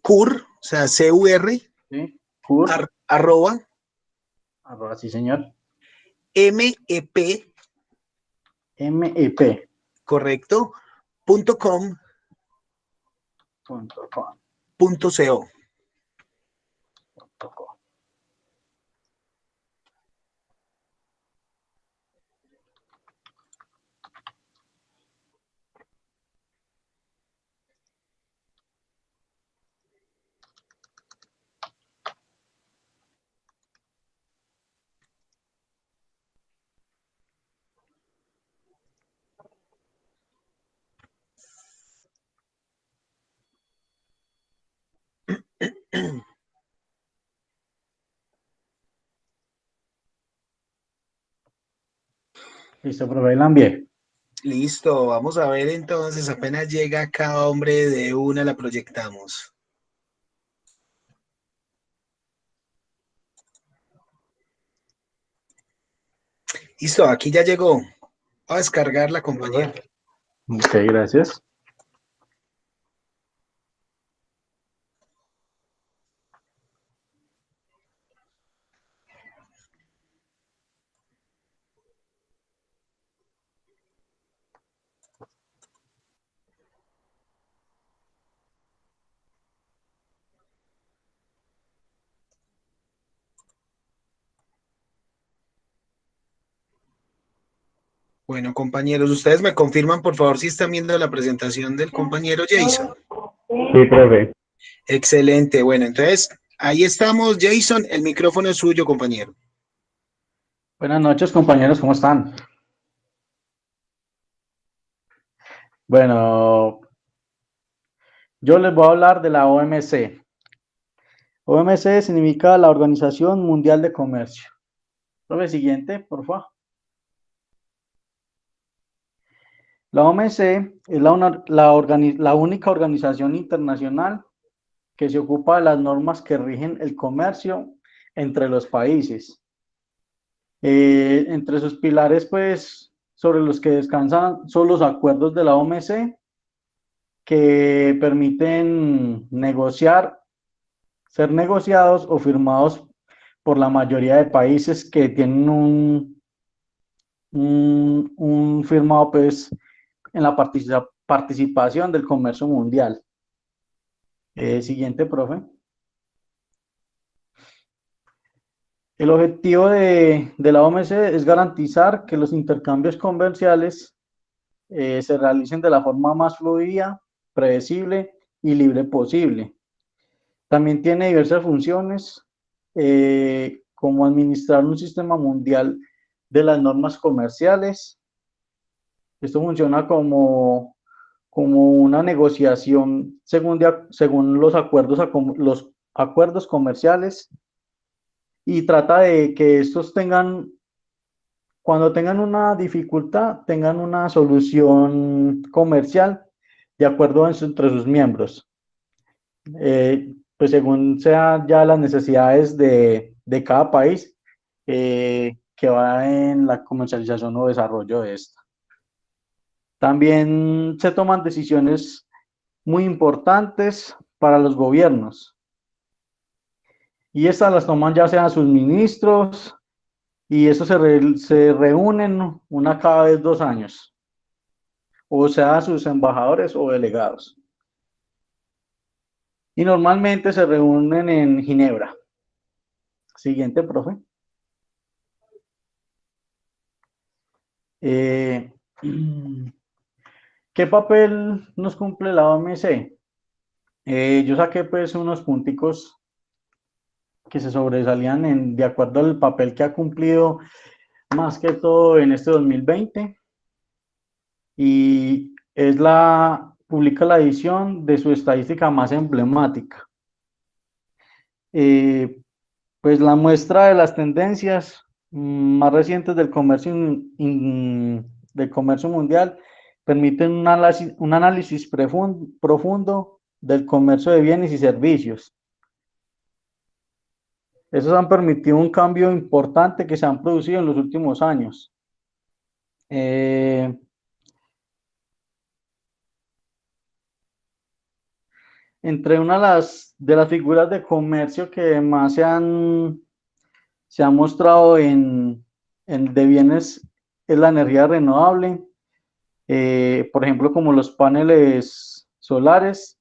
cur, o sea, CUR, Sí. Cur. arroba Arroba, sí, señor. MEP, MEP. correcto, .com, Punto com. .co. Punto com. Listo, profe, la envié. Listo, vamos a ver entonces, apenas llega acá, hombre, de una la proyectamos. Listo, aquí ya llegó. Voy a descargar la compañera. Ok, gracias. Bueno, compañeros, ustedes me confirman, por favor, si están viendo la presentación del compañero Jason. Sí, profe. Excelente. Bueno, entonces, ahí estamos. Jason, el micrófono es suyo, compañero. Buenas noches, compañeros, ¿cómo están? Bueno, yo les voy a hablar de la OMC. OMC significa la Organización Mundial de Comercio. Profe, siguiente, por favor. La OMC es la única organización internacional que se ocupa de las normas que rigen el comercio entre los países. Entre sus pilares, pues, sobre los que descansan son los acuerdos de la OMC que permiten ser negociados o firmados por la mayoría de países que tienen un firmado, pues, en la participación del comercio mundial. Siguiente, profe. El objetivo de la OMC es garantizar que los intercambios comerciales se realicen de la forma más fluida, predecible y libre posible. También tiene diversas funciones, como administrar un sistema mundial de las normas comerciales. Esto funciona como una negociación según los acuerdos comerciales, y trata de que estos cuando tengan una dificultad, tengan una solución comercial de acuerdo entre sus miembros. Pues según sean ya las necesidades de cada país, que va en la comercialización o desarrollo de esta. También se toman decisiones muy importantes para los gobiernos, y estas las toman ya sean sus ministros, y eso se reúnen una cada vez 2 años, o sea, sus embajadores o delegados. Y normalmente se reúnen en Ginebra. Siguiente, profe. ¿Qué papel nos cumple la OMC? Yo saqué pues unos punticos que se sobresalían de acuerdo al papel que ha cumplido más que todo en este 2020, y publica la edición de su estadística más emblemática. Pues la muestra de las tendencias más recientes del comercio, del comercio mundial permiten un análisis profundo del comercio de bienes y servicios. Esos han permitido un cambio importante que se han producido en los últimos años. Entre una de las figuras de comercio que más se han mostrado de bienes es la energía renovable, por ejemplo, como los paneles solares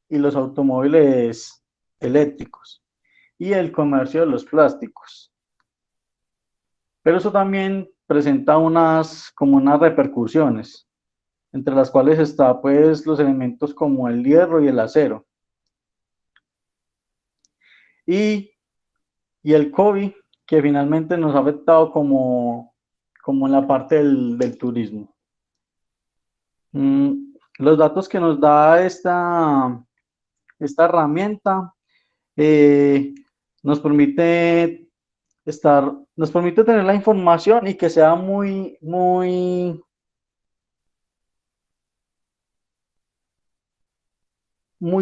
y los automóviles eléctricos, y el comercio de los plásticos. Pero eso también presenta unas repercusiones, entre las cuales está pues los elementos como el hierro y el acero. Y el COVID, que finalmente nos ha afectado como en la parte del turismo. Los datos que nos da esta herramienta nos permite tener la información y que sea muy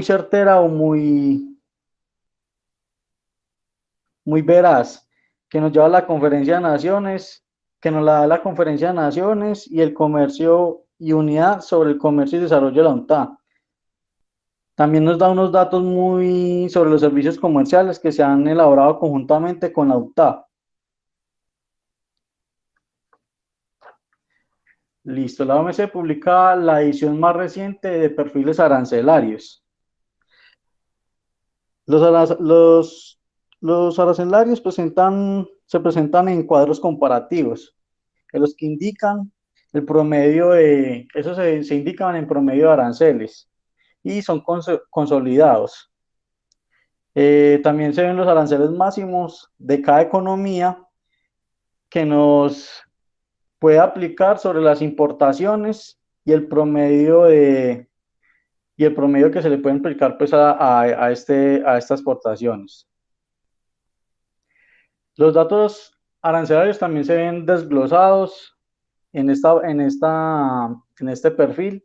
certera o muy veraz, que nos lleva a la Conferencia de Naciones, que nos la da la Conferencia de Naciones y el Comercio y Unidad sobre el Comercio y Desarrollo de la UNTAD. También nos da unos datos sobre los servicios comerciales que se han elaborado conjuntamente con la UNTAD. Listo, la OMC publica la edición más reciente de perfiles arancelarios. Los arancelarios se presentan en cuadros comparativos, en los que indican el promedio de, eso se indican en promedio de aranceles y son consolidados. También se ven los aranceles máximos de cada economía que nos puede aplicar sobre las importaciones y el promedio que se le puede aplicar pues a estas exportaciones. Los datos arancelarios también se ven desglosados en este perfil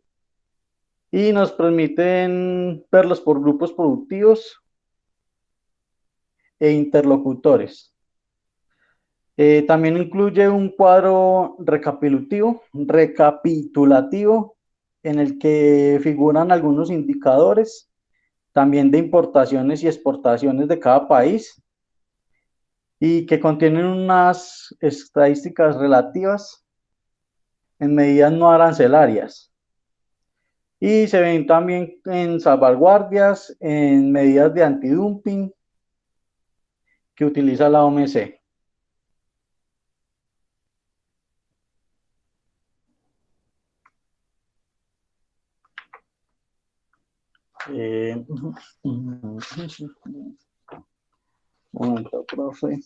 y nos permiten verlos por grupos productivos e interlocutores. También incluye un cuadro recapitulativo en el que figuran algunos indicadores, también de importaciones y exportaciones de cada país, y que contienen unas estadísticas relativas en medidas no arancelarias. Y se ven también en salvaguardias, en medidas de antidumping que utiliza la OMC. Un momento, profe.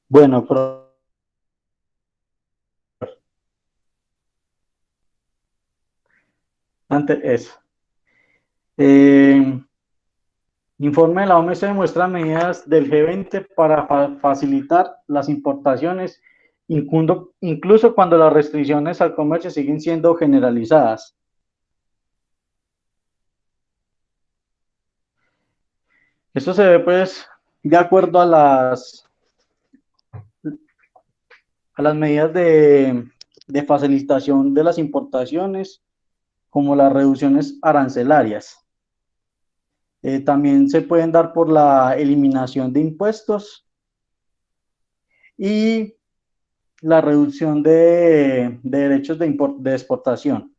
Bueno, antes eso. Informe de la OMC muestra medidas del G20 para facilitar las importaciones, incluso cuando las restricciones al comercio siguen siendo generalizadas. Esto se ve pues de acuerdo a las medidas de facilitación de las importaciones, como las reducciones arancelarias. También se pueden dar por la eliminación de impuestos y la reducción de derechos de exportación.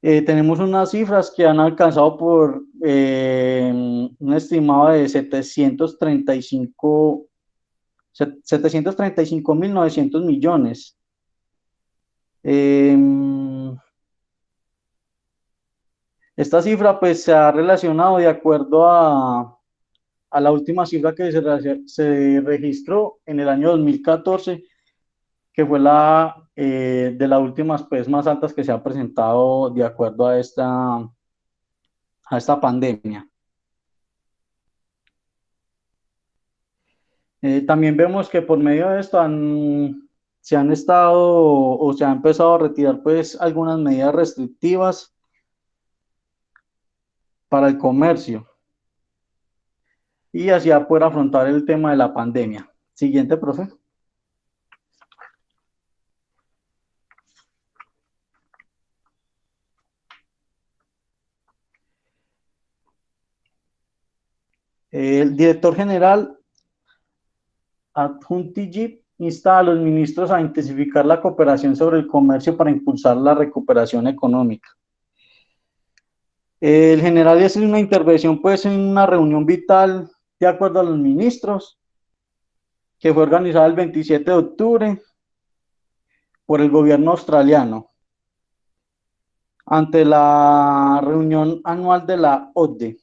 Tenemos unas cifras que han alcanzado por un estimado de 735.900 millones. Esta cifra pues se ha relacionado de acuerdo a la última cifra que se registró en el año 2014, que fue de las últimas pues más altas que se ha presentado de acuerdo a esta pandemia. También vemos que por medio de esto se han empezado a retirar pues algunas medidas restrictivas para el comercio y así poder afrontar el tema de la pandemia. Siguiente, profe. El director general Adjuntijib insta a los ministros a intensificar la cooperación sobre el comercio para impulsar la recuperación económica. El general hace una intervención pues en una reunión vital de acuerdo a los ministros, que fue organizada el 27 de octubre por el gobierno australiano ante la reunión anual de la OCDE.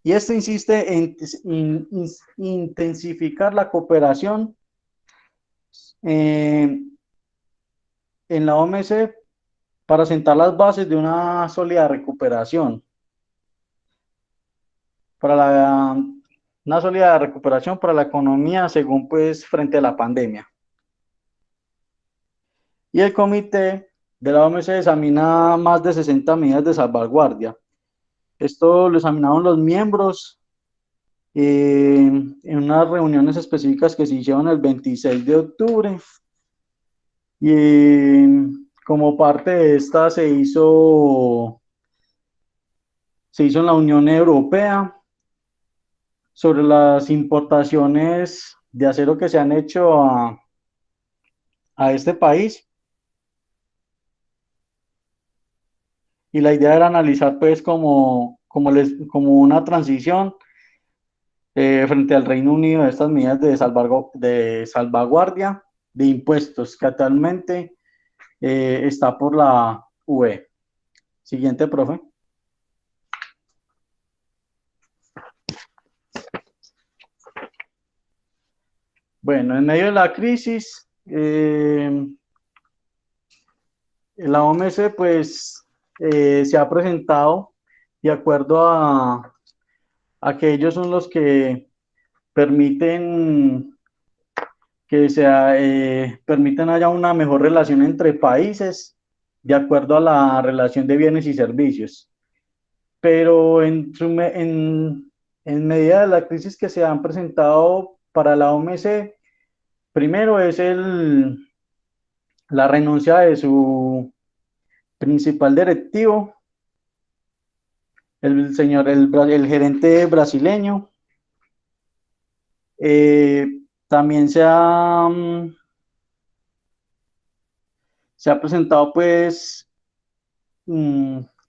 Y esto insiste en intensificar la cooperación en la OMC para sentar las bases de una sólida recuperación. Una sólida recuperación para la economía según pues frente a la pandemia. Y el comité de la OMC examina más de 60 medidas de salvaguardia. Esto lo examinaron los miembros en unas reuniones específicas que se hicieron el 26 de octubre. Y como parte de esta se hizo se hizo en la Unión Europea sobre las importaciones de acero que se han hecho a este país. Y la idea era analizar pues como una transición frente al Reino Unido de estas medidas de salvaguardia de impuestos que actualmente está por la UE. Siguiente, profe. Bueno, en medio de la crisis, la OMS pues se ha presentado de acuerdo a que ellos son los que permiten permiten haya una mejor relación entre países de acuerdo a la relación de bienes y servicios. Pero en medida de la crisis que se han presentado para la OMC, primero es la renuncia de su principal directivo, el gerente brasileño. También se ha presentado pues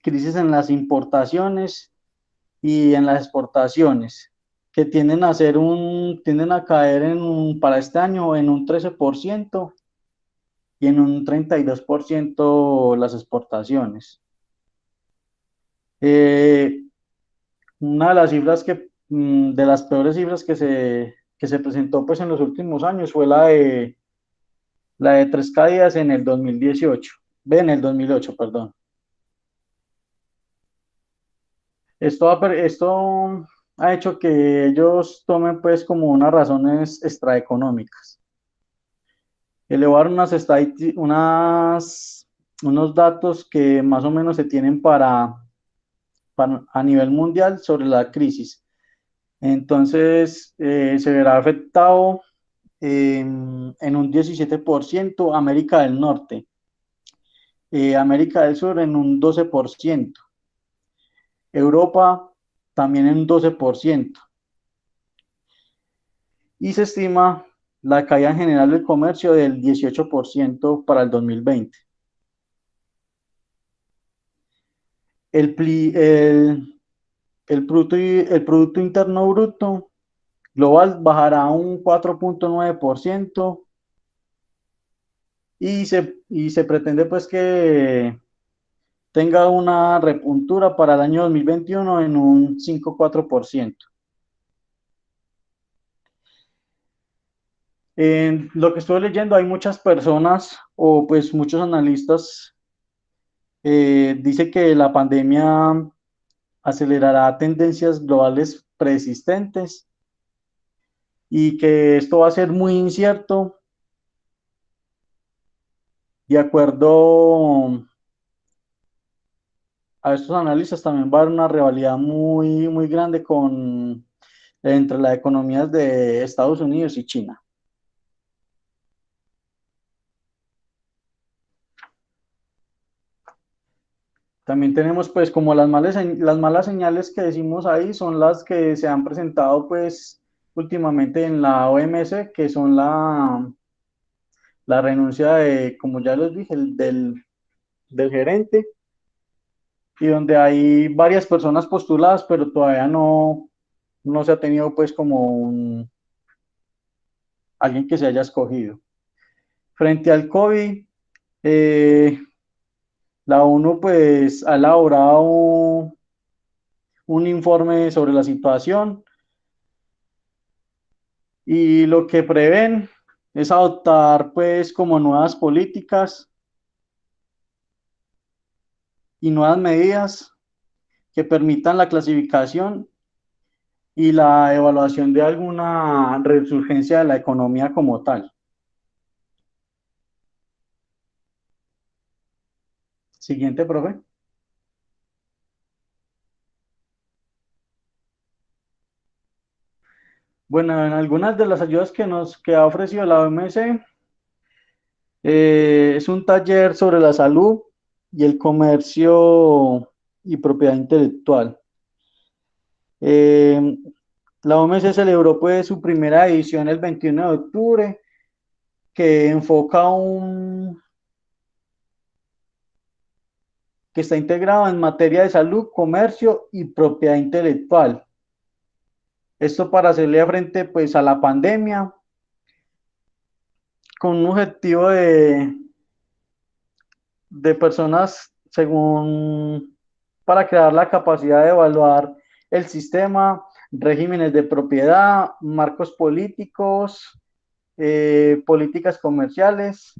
crisis en las importaciones y en las exportaciones, que tienden a caer para este año en un 13% y en un 32% las exportaciones. Una de las cifras de las peores cifras que se presentó pues en los últimos años fue la de 3 caídas en el 2018, en el 2008, perdón. Esto ha hecho que ellos tomen pues como unas razones extraeconómicas. Elevar unos datos que más o menos se tienen a nivel mundial sobre la crisis. Entonces, se verá afectado en un 17% América del Norte, América del Sur en un 12%, Europa también en un 12%, y se estima la caída en general del comercio del 18% para el 2020. El Producto Interno Bruto global bajará a un 4.9% y se pretende pues que tenga una repuntura para el año 2021 en un 5,4%. En lo que estoy leyendo hay muchas personas o pues muchos analistas dice que la pandemia acelerará tendencias globales preexistentes y que esto va a ser muy incierto. De acuerdo a estos analistas, también va a haber una rivalidad muy, muy grande entre las economías de Estados Unidos y China. También tenemos pues como las malas señales que decimos ahí son las que se han presentado pues últimamente en la OMS, que son la renuncia como ya les dije, del gerente, y donde hay varias personas postuladas, pero todavía no se ha tenido pues como alguien que se haya escogido. Frente al COVID, la ONU pues ha elaborado un informe sobre la situación y lo que prevén es adoptar pues como nuevas políticas y nuevas medidas que permitan la clasificación y la evaluación de alguna resurgencia de la economía como tal. Siguiente, profe. Bueno, en algunas de las ayudas que ha ofrecido la OMC, es un taller sobre la salud y el comercio y propiedad intelectual. Eh, la OMS celebró pues su primera edición el 21 de octubre, que enfoca que está integrado en materia de salud, comercio y propiedad intelectual. Esto para hacerle frente pues a la pandemia con un objetivo de personas según para crear la capacidad de evaluar el sistema, regímenes de propiedad, marcos políticos, políticas comerciales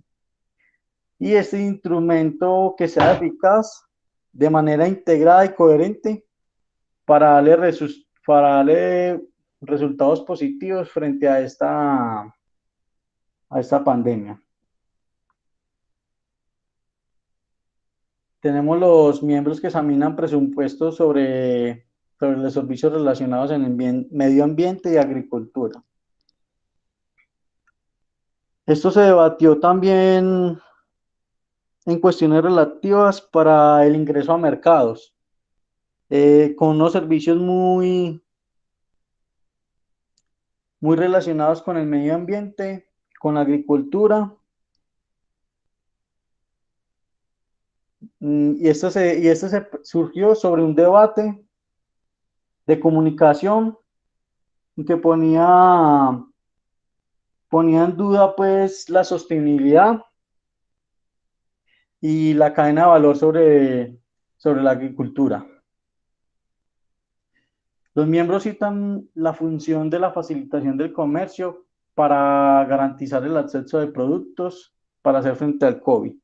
y este instrumento que sea eficaz de manera integrada y coherente para darle resultados positivos frente a esta pandemia. Tenemos los miembros que examinan presupuestos sobre los servicios relacionados en el medio ambiente y agricultura. Esto se debatió también en cuestiones relativas para el ingreso a mercados, con unos servicios muy relacionados con el medio ambiente, con la agricultura. Y esto se surgió sobre un debate de comunicación que ponía en duda pues la sostenibilidad y la cadena de valor sobre la agricultura. Los miembros citan la función de la facilitación del comercio para garantizar el acceso de productos para hacer frente al COVID.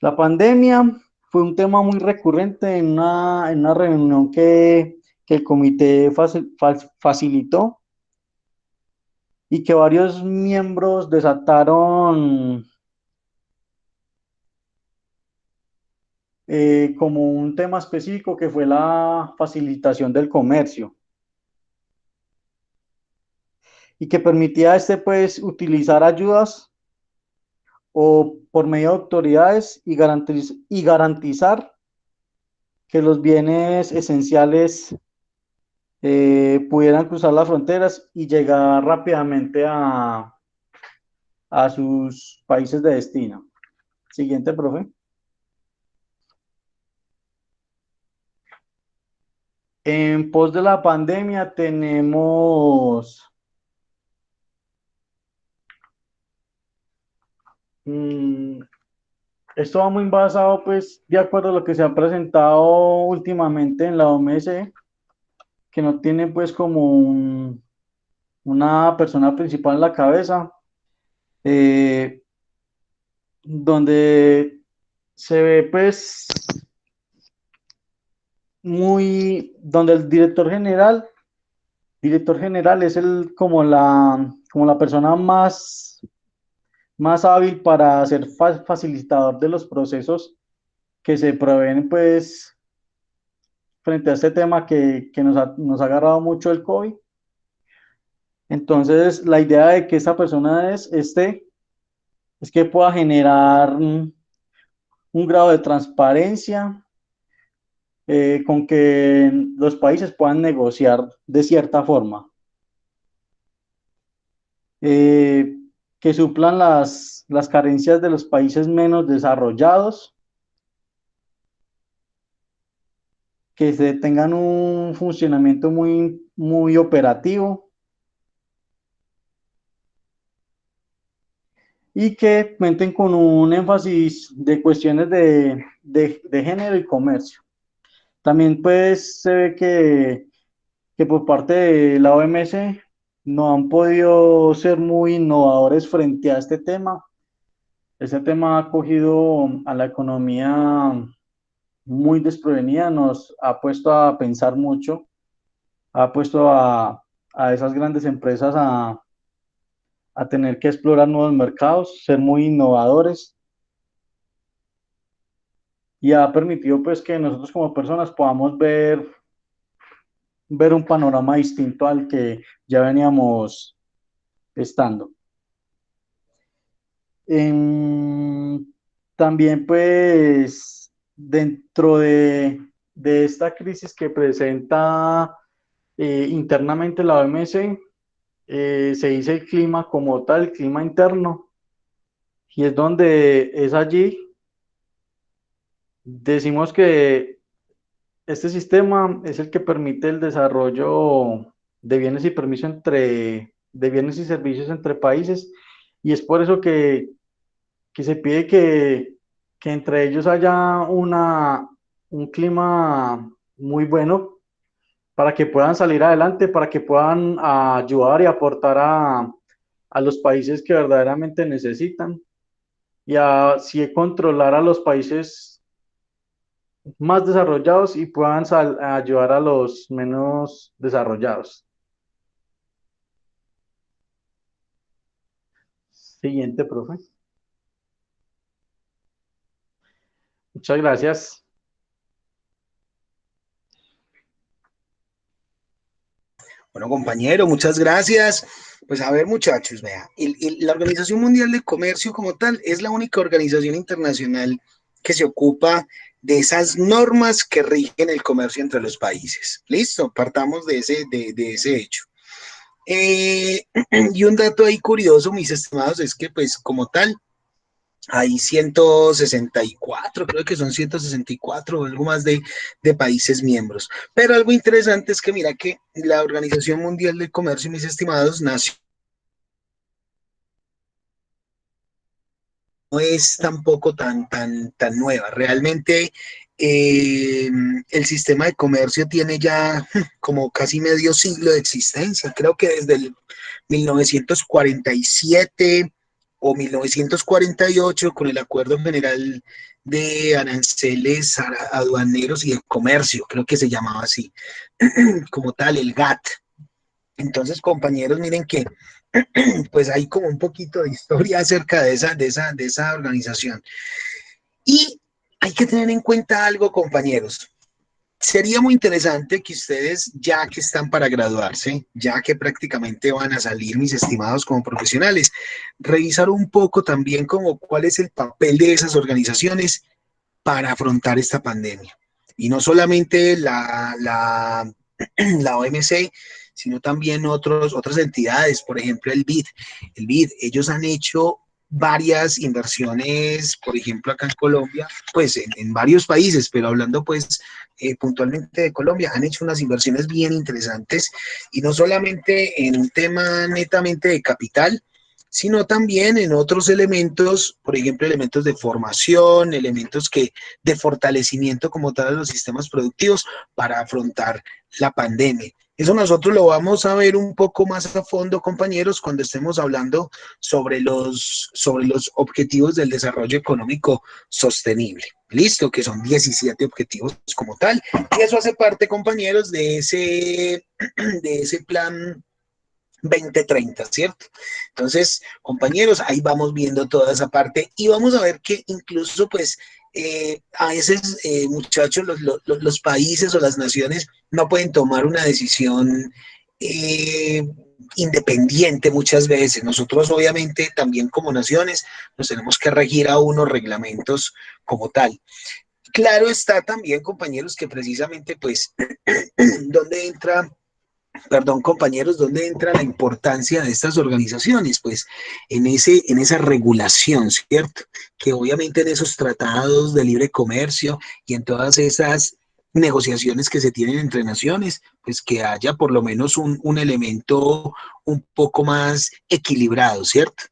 La pandemia fue un tema muy recurrente en una reunión que el comité facilitó y que varios miembros desataron como un tema específico que fue la facilitación del comercio y que permitía a pues utilizar ayudas o por medio de autoridades y garantizar que los bienes esenciales pudieran cruzar las fronteras y llegar rápidamente a sus países de destino. Siguiente, profe. En pos de la pandemia tenemos esto va muy basado pues de acuerdo a lo que se ha presentado últimamente en la OMS, que no tiene pues como una persona principal en la cabeza, eh, donde se ve pues donde el director general es como la persona más hábil para ser facilitador de los procesos que se proveen pues frente a este tema que nos ha agarrado mucho el COVID. Entonces, la idea de que esta persona es que pueda generar un grado de transparencia con que los países puedan negociar de cierta forma, eh, que suplan las carencias de los países menos desarrollados, que se tengan un funcionamiento muy operativo y que cuenten con un énfasis de cuestiones de género y comercio. También pues se ve que por parte de la OMS no han podido ser muy innovadores frente a este tema. Este tema ha cogido a la economía muy desprevenida, nos ha puesto a pensar mucho, ha puesto a esas grandes empresas a tener que explorar nuevos mercados, ser muy innovadores y ha permitido pues que nosotros como personas podamos ver un panorama distinto al que ya veníamos estando. También pues dentro de esta crisis que presenta internamente la OMC, se dice el clima como tal, el clima interno, y es donde es allí, decimos que este sistema es el que permite el desarrollo de bienes y permisos de bienes y servicios entre países, y es por eso que se pide que entre ellos haya un clima muy bueno para que puedan salir adelante, para que puedan ayudar y aportar a los países que verdaderamente necesitan y así controlar a los países más desarrollados y puedan ayudar a los menos desarrollados. Siguiente, profe. Muchas gracias. Bueno, compañero, muchas gracias. Pues a ver, muchachos, vea, la Organización Mundial de Comercio como tal es la única organización internacional que se ocupa de esas normas que rigen el comercio entre los países. Listo, partamos de ese hecho. Y un dato ahí curioso, mis estimados, es que pues como tal, hay 164, creo que son 164 o algo más de países miembros. Pero algo interesante es que mira que la Organización Mundial del Comercio, mis estimados, nació, no es tampoco tan nueva. Realmente el sistema de comercio tiene ya como casi medio siglo de existencia. Creo que desde el 1947 o 1948, con el Acuerdo General de Aranceles Aduaneros y de Comercio, creo que se llamaba así, como tal, el GATT. Entonces, compañeros, miren que pues hay como un poquito de historia acerca de esa organización. Y hay que tener en cuenta algo, compañeros. Sería muy interesante que ustedes, ya que están para graduarse, ya que prácticamente van a salir, mis estimados, como profesionales, revisar un poco también como cuál es el papel de esas organizaciones para afrontar esta pandemia. Y no solamente la OMC, sino también otras entidades, por ejemplo el BID. El BID, ellos han hecho varias inversiones, por ejemplo acá en Colombia, pues en varios países, pero hablando pues puntualmente de Colombia, han hecho unas inversiones bien interesantes y no solamente en un tema netamente de capital, sino también en otros elementos, por ejemplo, elementos de formación, elementos de fortalecimiento como tal de los sistemas productivos para afrontar la pandemia. Eso nosotros lo vamos a ver un poco más a fondo, compañeros, cuando estemos hablando sobre los objetivos del desarrollo económico sostenible. Listo, que son 17 objetivos como tal. Y eso hace parte, compañeros, de ese plan 2030, ¿cierto? Entonces, compañeros, ahí vamos viendo toda esa parte y vamos a ver que incluso, pues, a veces, muchachos, los países o las naciones no pueden tomar una decisión independiente muchas veces. Nosotros, obviamente, también como naciones, nos tenemos que regir a unos reglamentos como tal. Claro está también, compañeros, que precisamente, pues, ¿dónde entra? Perdón, compañeros, ¿dónde entra la importancia de estas organizaciones? Pues en esa regulación, ¿cierto? Que obviamente en esos tratados de libre comercio y en todas esas negociaciones que se tienen entre naciones, pues que haya por lo menos un elemento un poco más equilibrado, ¿cierto?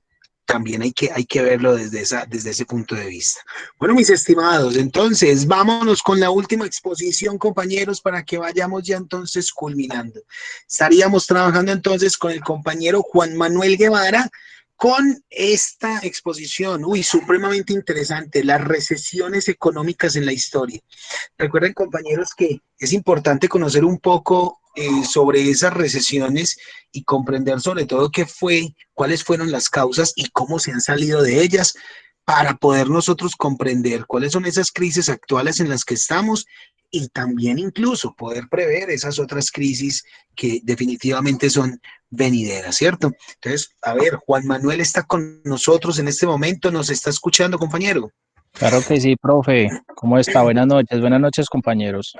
También hay que verlo desde ese punto de vista. Bueno, mis estimados, entonces vámonos con la última exposición, compañeros, para que vayamos ya entonces culminando. Estaríamos trabajando entonces con el compañero Juan Manuel Guevara con esta exposición, supremamente interesante, las recesiones económicas en la historia. Recuerden, compañeros, que es importante conocer un poco sobre esas recesiones y comprender sobre todo cuáles fueron las causas y cómo se han salido de ellas para poder nosotros comprender cuáles son esas crisis actuales en las que estamos y también incluso poder prever esas otras crisis que definitivamente son venideras, ¿cierto? Entonces, a ver, Juan Manuel está con nosotros en este momento, ¿nos está escuchando, compañero? Claro que sí, profe. ¿Cómo está? Buenas noches, compañeros.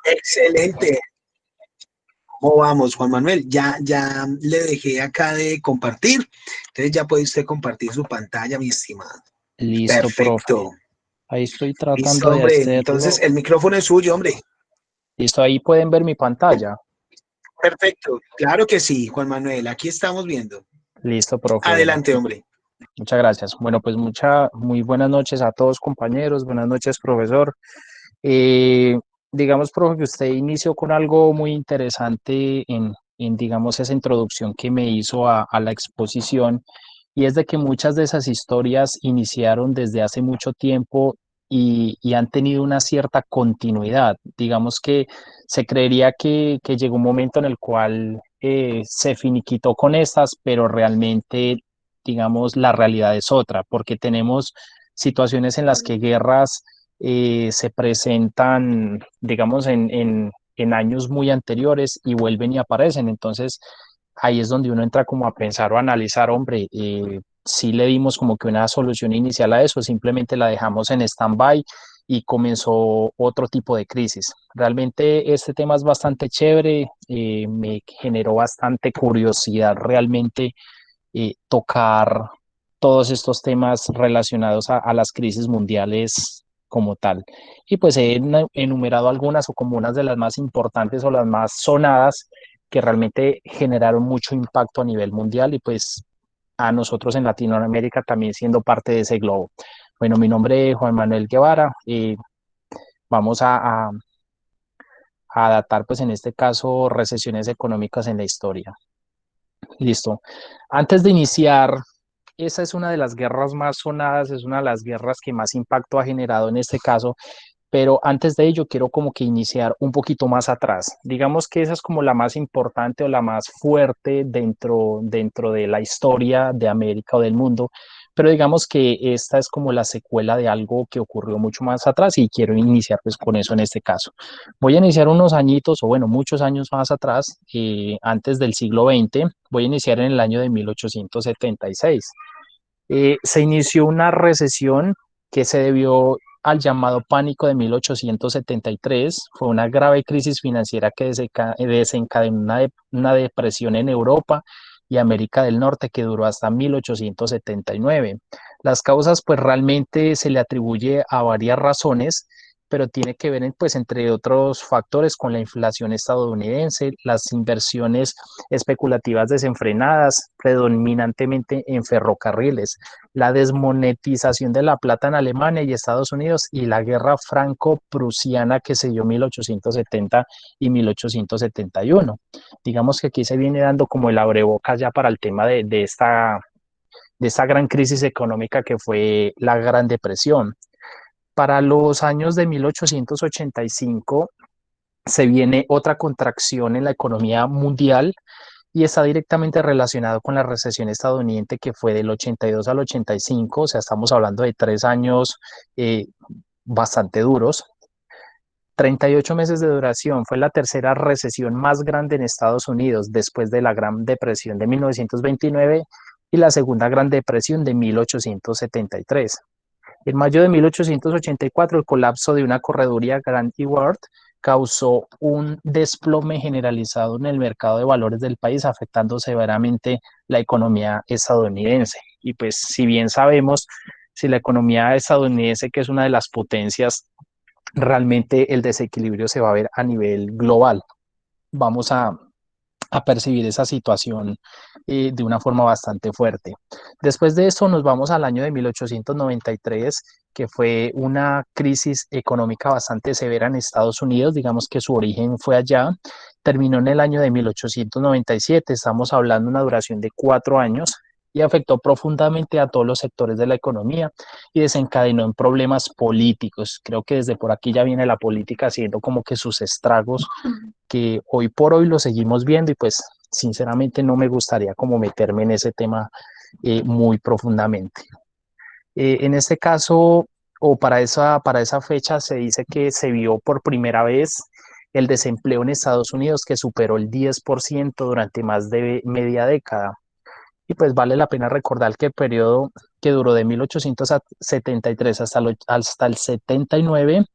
Excelente. ¿Cómo vamos, Juan Manuel? Ya le dejé acá de compartir. Entonces ya puede usted compartir su pantalla, mi estimado. Listo, profe. Perfecto. Ahí estoy Listo, tratando de hombre. Entonces hacerlo. el micrófono es suyo, hombre. Listo, ahí pueden ver mi pantalla. Perfecto. Claro que sí, Juan Manuel. Aquí estamos viendo. Listo, profe. Bueno, Adelante, hombre. muchas gracias. Bueno, pues muy buenas noches a todos, compañeros. Buenas noches, profesor. Eh, digamos, profe, que usted inició con algo muy interesante digamos, esa introducción que me hizo a la exposición, y es de que muchas de esas historias iniciaron desde hace mucho tiempo y han tenido una cierta continuidad. Digamos que se creería que llegó un momento en el cual se finiquitó con estas, pero realmente, digamos, la realidad es otra, porque tenemos situaciones en las que guerras se presentan, digamos, en años muy anteriores y vuelven y aparecen. Entonces, ahí es donde uno entra como a pensar o a analizar, hombre, si le dimos como que una solución inicial a eso, simplemente la dejamos en stand-by y comenzó otro tipo de crisis. Realmente este tema es bastante chévere, me generó bastante curiosidad realmente tocar todos estos temas relacionados a las crisis mundiales como tal. Y pues he enumerado algunas o como unas de las más importantes o las más sonadas que realmente generaron mucho impacto a nivel mundial y pues a nosotros en Latinoamérica también siendo parte de ese globo. Bueno, mi nombre es Juan Manuel Guevara y vamos a datar pues en este caso recesiones económicas en la historia. Listo. Antes de iniciar, esa es una de las guerras más sonadas, es una de las guerras que más impacto ha generado en este caso, pero antes de ello quiero como que iniciar un poquito más atrás. Digamos que esa es como la más importante o la más fuerte dentro de la historia de América o del mundo, pero digamos que esta es como la secuela de algo que ocurrió mucho más atrás y quiero iniciar pues con eso en este caso. Voy a iniciar unos añitos o bueno, muchos años más atrás, antes del siglo XX, voy a iniciar en el año de 1876. Se inició una recesión que se debió al llamado pánico de 1873. Fue una grave crisis financiera que desencadenó una depresión en Europa y América del Norte que duró hasta 1879. Las causas pues realmente se le atribuye a varias razones, pero tiene que ver, pues, entre otros factores, con la inflación estadounidense, las inversiones especulativas desenfrenadas, predominantemente en ferrocarriles, la desmonetización de la plata en Alemania y Estados Unidos y la guerra franco-prusiana que se dio en 1870 y 1871. Digamos que aquí se viene dando como el abrebocas ya para el tema de esta gran crisis económica que fue la Gran Depresión. Para los años de 1885 se viene otra contracción en la economía mundial y está directamente relacionado con la recesión estadounidense que fue del 82 al 85, o sea, estamos hablando de 3 años bastante duros. 38 meses de duración, fue la tercera recesión más grande en Estados Unidos después de la Gran Depresión de 1929 y la Segunda Gran Depresión de 1873. En mayo de 1884, el colapso de una correduría Grand Ewart causó un desplome generalizado en el mercado de valores del país, afectando severamente la economía estadounidense. Y pues, si bien sabemos, si la economía estadounidense, que es una de las potencias, realmente el desequilibrio se va a ver a nivel global. Vamos a percibir esa situación de una forma bastante fuerte. Después de esto nos vamos al año de 1893, que fue una crisis económica bastante severa en Estados Unidos, digamos que su origen fue allá, terminó en el año de 1897, estamos hablando de una duración de 4 años y afectó profundamente a todos los sectores de la economía y desencadenó en problemas políticos. Creo que desde por aquí ya viene la política haciendo como que sus estragos que hoy por hoy lo seguimos viendo y pues sinceramente no me gustaría como meterme en ese tema muy profundamente. En este caso, o para esa fecha, se dice que se vio por primera vez el desempleo en Estados Unidos que superó el 10% durante más de media década. Y pues vale la pena recordar que el periodo que duró de 1873 hasta el 79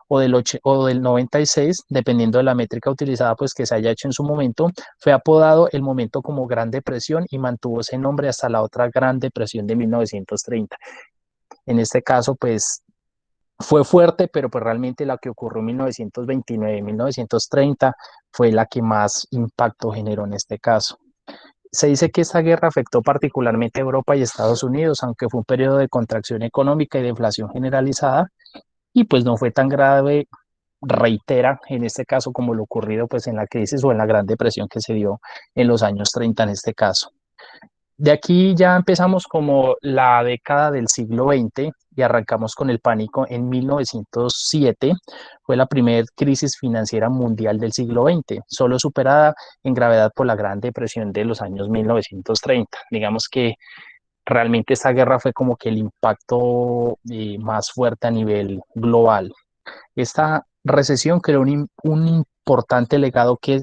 o del 96, dependiendo de la métrica utilizada, pues que se haya hecho en su momento, fue apodado el momento como Gran Depresión y mantuvo ese nombre hasta la otra Gran Depresión de 1930. En este caso, pues fue fuerte, pero pues realmente la que ocurrió en 1929 1930 fue la que más impacto generó en este caso. Se dice que esta guerra afectó particularmente a Europa y Estados Unidos, aunque fue un periodo de contracción económica y de inflación generalizada, y pues no fue tan grave, reitera en este caso como lo ocurrido pues en la crisis o en la Gran Depresión que se dio en los años 30 en este caso. De aquí ya empezamos como la década del siglo XX y arrancamos con el pánico en 1907. Fue la primera crisis financiera mundial del siglo XX, solo superada en gravedad por la Gran Depresión de los años 1930. Digamos que realmente esta guerra fue como que el impacto más fuerte a nivel global. Esta recesión creó un importante legado que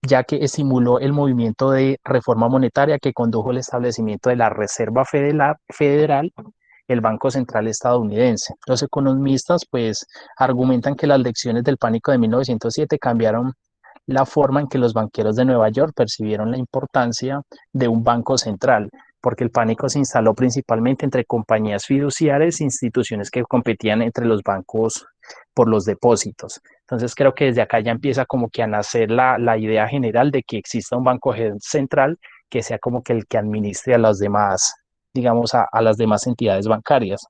ya que estimuló el movimiento de reforma monetaria que condujo al establecimiento de la Reserva Federal, el Banco Central estadounidense. Los economistas pues argumentan que las lecciones del pánico de 1907 cambiaron la forma en que los banqueros de Nueva York percibieron la importancia de un banco central, porque el pánico se instaló principalmente entre compañías fiduciarias e instituciones que competían entre los bancos por los depósitos. Entonces creo que desde acá ya empieza como que a nacer la idea general de que exista un banco central que sea como que el que administre a las demás, digamos, a las demás entidades bancarias.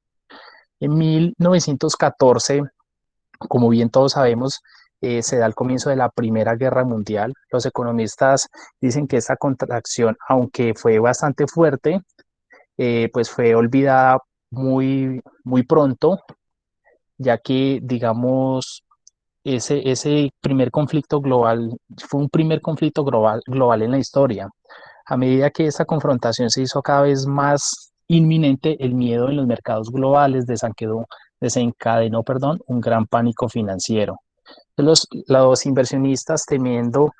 En 1914, como bien todos sabemos, se da el comienzo de la Primera Guerra Mundial. Los economistas dicen que esta contracción, aunque fue bastante fuerte, pues fue olvidada muy pronto, ya que, digamos, ese primer conflicto global fue un primer conflicto global en la historia. A medida que esta confrontación se hizo cada vez más inminente, el miedo en los mercados globales desencadenó, un gran pánico financiero. Los inversionistas, temiendo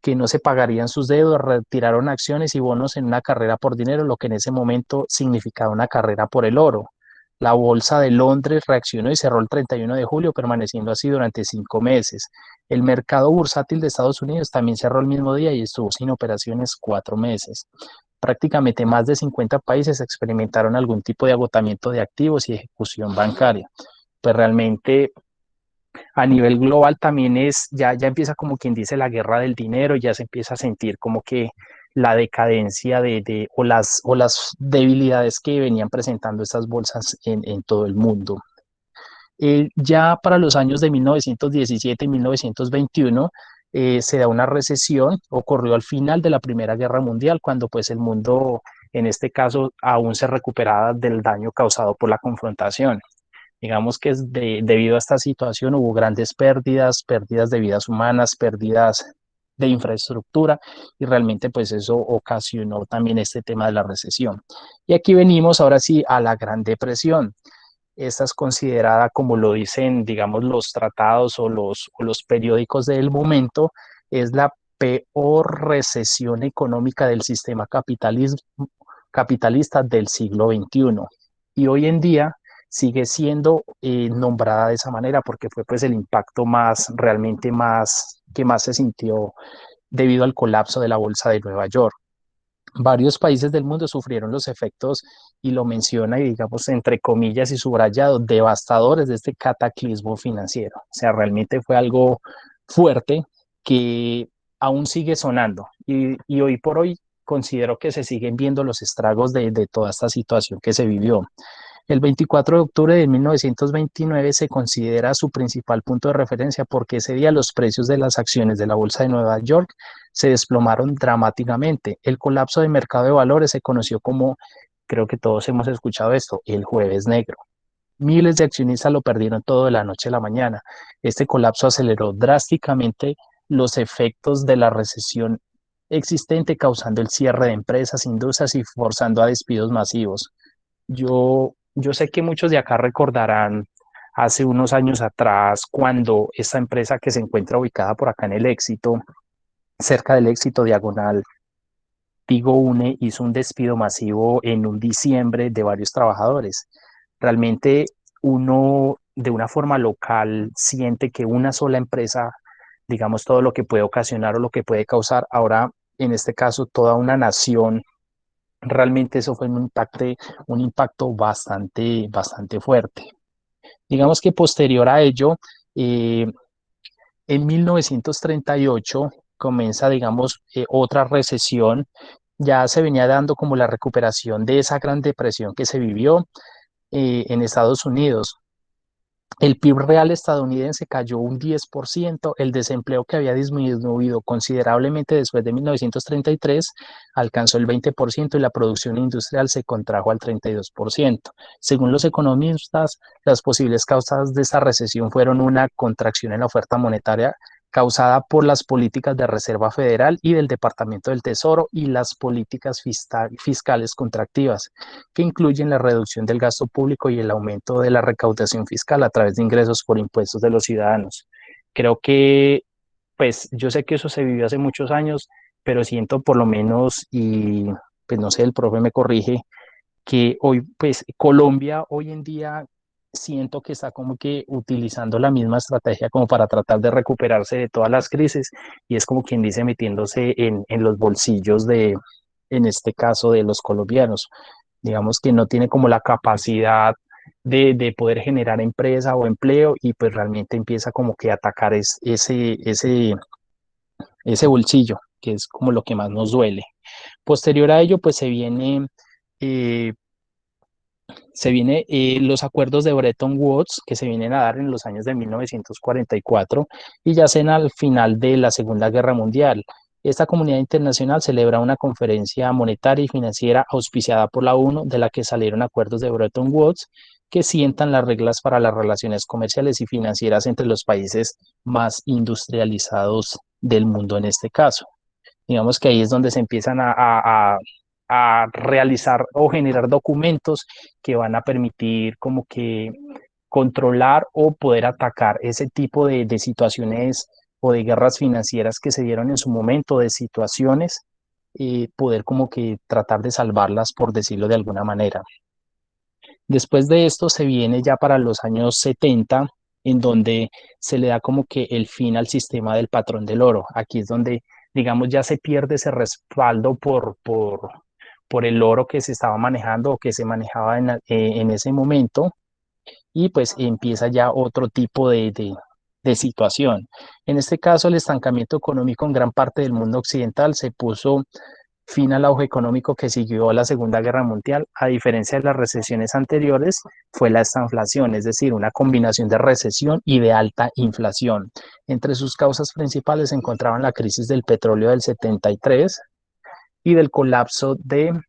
que no se pagarían sus deudas, retiraron acciones y bonos en una carrera por dinero, lo que en ese momento significaba una carrera por el oro. La bolsa de Londres reaccionó y cerró el 31 de julio, permaneciendo así durante 5 meses. El mercado bursátil de Estados Unidos también cerró el mismo día y estuvo sin operaciones 4 meses. Prácticamente más de 50 países experimentaron algún tipo de agotamiento de activos y ejecución bancaria. Pues realmente a nivel global también ya empieza como quien dice la guerra del dinero, ya se empieza a sentir como que la decadencia o las debilidades que venían presentando estas bolsas en todo el mundo. Ya para los años de 1917 y 1921 se da una recesión, ocurrió al final de la Primera Guerra Mundial, cuando pues el mundo, en este caso, aún se recuperaba del daño causado por la confrontación. Digamos que debido a esta situación hubo grandes pérdidas de vidas humanas, pérdidas de infraestructura y realmente pues eso ocasionó también este tema de la recesión. Y aquí venimos ahora sí a la Gran Depresión. Esta es considerada, como lo dicen, digamos, los tratados o los periódicos del momento, es la peor recesión económica del sistema capitalista del siglo XXI. Y hoy en día sigue siendo nombrada de esa manera porque fue pues el impacto que más se sintió debido al colapso de la bolsa de Nueva York. Varios países del mundo sufrieron los efectos, y lo menciona, y digamos, entre comillas y subrayado, devastadores de este cataclismo financiero. O sea, realmente fue algo fuerte que aún sigue sonando. Y hoy por hoy considero que se siguen viendo los estragos de toda esta situación que se vivió. El 24 de octubre de 1929 se considera su principal punto de referencia porque ese día los precios de las acciones de la Bolsa de Nueva York se desplomaron dramáticamente. El colapso del mercado de valores se conoció como, creo que todos hemos escuchado esto, el Jueves Negro. Miles de accionistas lo perdieron todo de la noche a la mañana. Este colapso aceleró drásticamente los efectos de la recesión existente, causando el cierre de empresas, industrias y forzando a despidos masivos. Yo sé que muchos de acá recordarán hace unos años atrás cuando esta empresa que se encuentra ubicada por acá en el Éxito, cerca del Éxito, diagonal Tigo Une hizo un despido masivo en un diciembre de varios trabajadores. Realmente uno de una forma local siente que una sola empresa, digamos, todo lo que puede ocasionar o lo que puede causar, ahora en este caso toda una nación, realmente eso fue un impacto bastante fuerte. Digamos que posterior a ello, eh, en 1938 comienza, digamos, otra recesión. Ya se venía dando como la recuperación de esa gran depresión que se vivió en Estados Unidos. El PIB real estadounidense cayó un 10%, el desempleo que había disminuido considerablemente después de 1933 alcanzó el 20% y la producción industrial se contrajo al 32%. Según los economistas, las posibles causas de esta recesión fueron una contracción en la oferta monetaria causada por las políticas de Reserva Federal y del Departamento del Tesoro y las políticas fiscales contractivas, que incluyen la reducción del gasto público y el aumento de la recaudación fiscal a través de ingresos por impuestos de los ciudadanos. Creo que, pues yo sé que eso se vivió hace muchos años, pero siento por lo menos, y pues no sé, el profe me corrige, que hoy, pues Colombia hoy en día siento que está como que utilizando la misma estrategia como para tratar de recuperarse de todas las crisis y es como quien dice metiéndose en los bolsillos de, en este caso, de los colombianos. Digamos que no tiene como la capacidad de poder generar empresa o empleo y pues realmente empieza como que a atacar ese bolsillo, que es como lo que más nos duele. Posterior a ello, pues eh, se viene los acuerdos de Bretton Woods que se vienen a dar en los años de 1944 y ya hacen al final de la Segunda Guerra Mundial. Esta comunidad internacional celebra una conferencia monetaria y financiera auspiciada por la ONU, de la que salieron acuerdos de Bretton Woods que sientan las reglas para las relaciones comerciales y financieras entre los países más industrializados del mundo en este caso. Digamos que ahí es donde se empiezan a realizar o generar documentos que van a permitir como que controlar o poder atacar ese tipo de situaciones o de guerras financieras que se dieron en su momento, de situaciones, poder como que tratar de salvarlas, por decirlo de alguna manera. Después de esto se viene ya para los años 70, en donde se le da como que el fin al sistema del patrón del oro. Aquí es donde, digamos, ya se pierde ese respaldo por el oro que se estaba manejando o que se manejaba en ese momento y pues empieza ya otro tipo de situación. En este caso, el estancamiento económico en gran parte del mundo occidental se puso fin al auge económico que siguió a la Segunda Guerra Mundial. A diferencia de las recesiones anteriores, fue la estanflación, es decir, una combinación de recesión y de alta inflación. Entre sus causas principales se encontraban la crisis del petróleo del 73 y del colapso del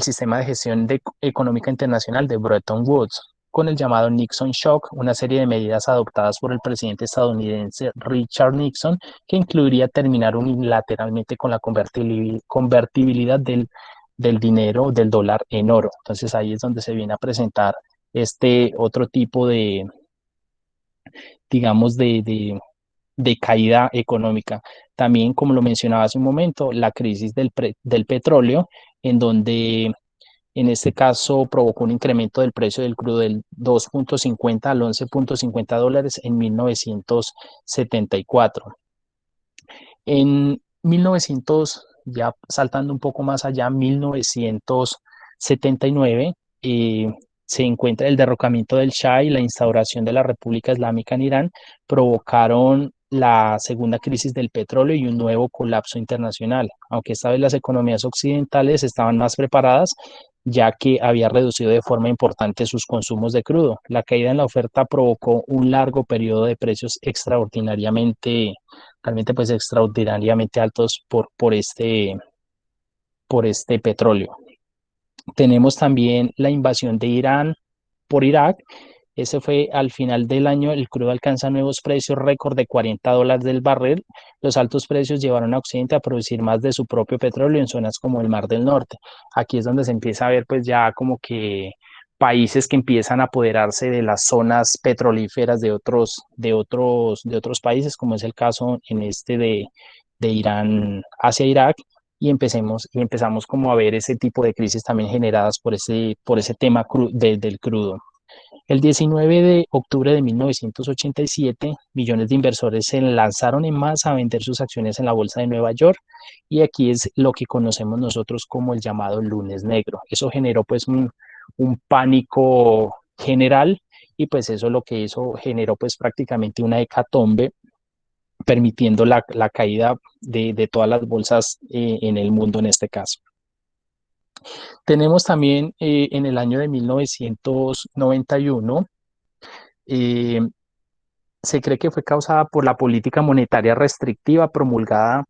sistema de gestión económica internacional de Bretton Woods, con el llamado Nixon Shock, una serie de medidas adoptadas por el presidente estadounidense Richard Nixon, que incluiría terminar unilateralmente con la convertibilidad del dinero, del dólar en oro. Entonces ahí es donde se viene a presentar este otro tipo digamos, de caída económica. También, como lo mencionaba hace un momento, la crisis del petróleo, en donde en este caso provocó un incremento del precio del crudo del 2.50 al 11.50 dólares en 1974. En 1900, ya saltando un poco más allá, 1979, se encuentra el derrocamiento del Shah y la instauración de la República Islámica en Irán, provocaron la segunda crisis del petróleo y un nuevo colapso internacional, aunque esta vez las economías occidentales estaban más preparadas, ya que había reducido de forma importante sus consumos de crudo. La caída en la oferta provocó un largo periodo de precios realmente pues extraordinariamente altos por este petróleo. Tenemos también la invasión de Irán por Irak. Ese fue al final del año, el crudo alcanza nuevos precios récord de $40 del barril. Los altos precios llevaron a Occidente a producir más de su propio petróleo en zonas como el Mar del Norte. Aquí es donde se empieza a ver pues ya como que países que empiezan a apoderarse de las zonas petrolíferas de otros países, como es el caso en de Irán hacia Irak, y empezamos como a ver ese tipo de crisis también generadas por ese tema del crudo. El 19 de octubre de 1987, millones de inversores se lanzaron en masa a vender sus acciones en la bolsa de Nueva York y aquí es lo que conocemos nosotros como el llamado lunes negro. Eso generó pues un pánico general y pues eso lo que hizo generó pues prácticamente una hecatombe permitiendo la caída de todas las bolsas en el mundo en este caso. Tenemos también en el año de 1991, eh, se cree que fue causada por la política monetaria restrictiva promulgada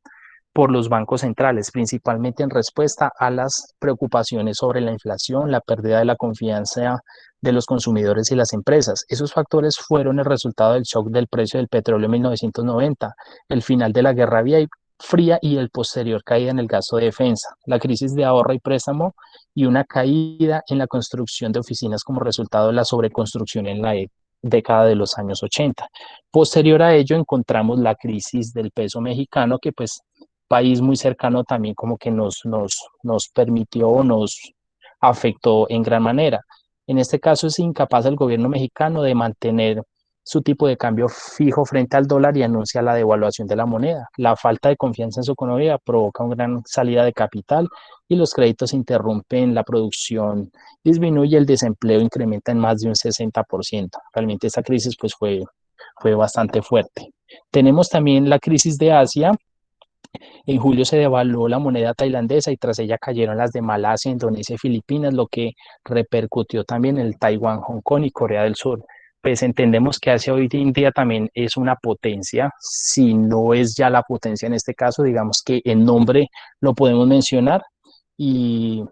por los bancos centrales, principalmente en respuesta a las preocupaciones sobre la inflación, la pérdida de la confianza de los consumidores y las empresas. Esos factores fueron el resultado del shock del precio del petróleo en 1990, el final de la Guerra Fría y el posterior caída en el gasto de defensa, la crisis de ahorro y préstamo y una caída en la construcción de oficinas como resultado de la sobreconstrucción en la década de los años 80. Posterior a ello encontramos la crisis del peso mexicano que pues país muy cercano también como que nos permitió o nos afectó en gran manera. En este caso es incapaz el gobierno mexicano de mantener su tipo de cambio fijo frente al dólar y anuncia la devaluación de la moneda. La falta de confianza en su economía provoca una gran salida de capital y los créditos interrumpen la producción, disminuye el desempleo, incrementa en más de un 60%. Realmente esta crisis pues fue bastante fuerte. Tenemos también la crisis de Asia. En julio se devaluó la moneda tailandesa y tras ella cayeron las de Malasia, Indonesia y Filipinas, lo que repercutió también en Taiwán, Hong Kong y Corea del Sur. Pues entendemos que Asia hoy en día también es una potencia, si no es ya la potencia en este caso, digamos que en nombre lo podemos mencionar y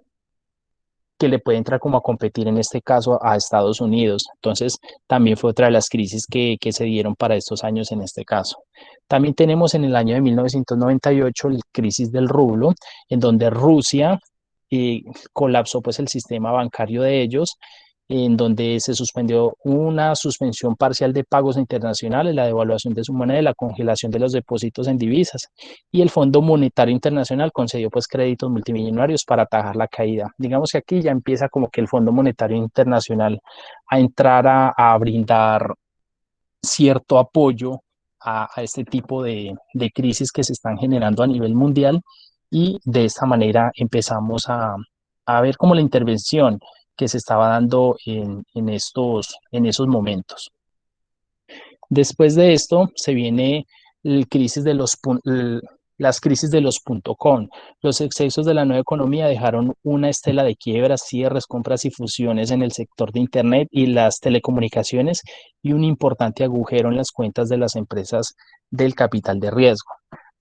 que le puede entrar como a competir en este caso a Estados Unidos. Entonces, también fue otra de las crisis que se dieron para estos años en este caso. También tenemos en el año de 1998 la crisis del rublo, en donde Rusia colapsó pues el sistema bancario de ellos, en donde se suspendió una suspensión parcial de pagos internacionales, la devaluación de su moneda, la congelación de los depósitos en divisas y el Fondo Monetario Internacional concedió pues créditos multimillonarios para atajar la caída. Digamos que aquí ya empieza como que el Fondo Monetario Internacional a entrar a brindar cierto apoyo a este tipo de crisis que se están generando a nivel mundial y de esta manera empezamos a ver como la intervención que se estaba dando en esos momentos. Después de esto se viene el crisis de las crisis de los .com. Los excesos de la nueva economía dejaron una estela de quiebras, cierres, compras y fusiones en el sector de Internet y las telecomunicaciones y un importante agujero en las cuentas de las empresas del capital de riesgo.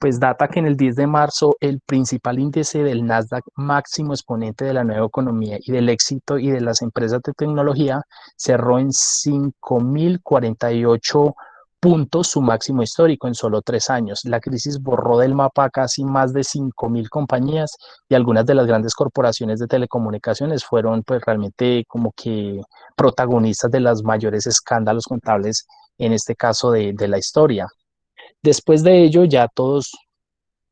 Pues data que en el 10 de marzo el principal índice del Nasdaq, máximo exponente de la nueva economía y del éxito y de las empresas de tecnología, cerró en 5.048 puntos, su máximo histórico en solo 3 años. La crisis borró del mapa casi más de 5.000 compañías y algunas de las grandes corporaciones de telecomunicaciones fueron pues realmente como que protagonistas de los mayores escándalos contables en este caso de la historia. Después de ello, ya todos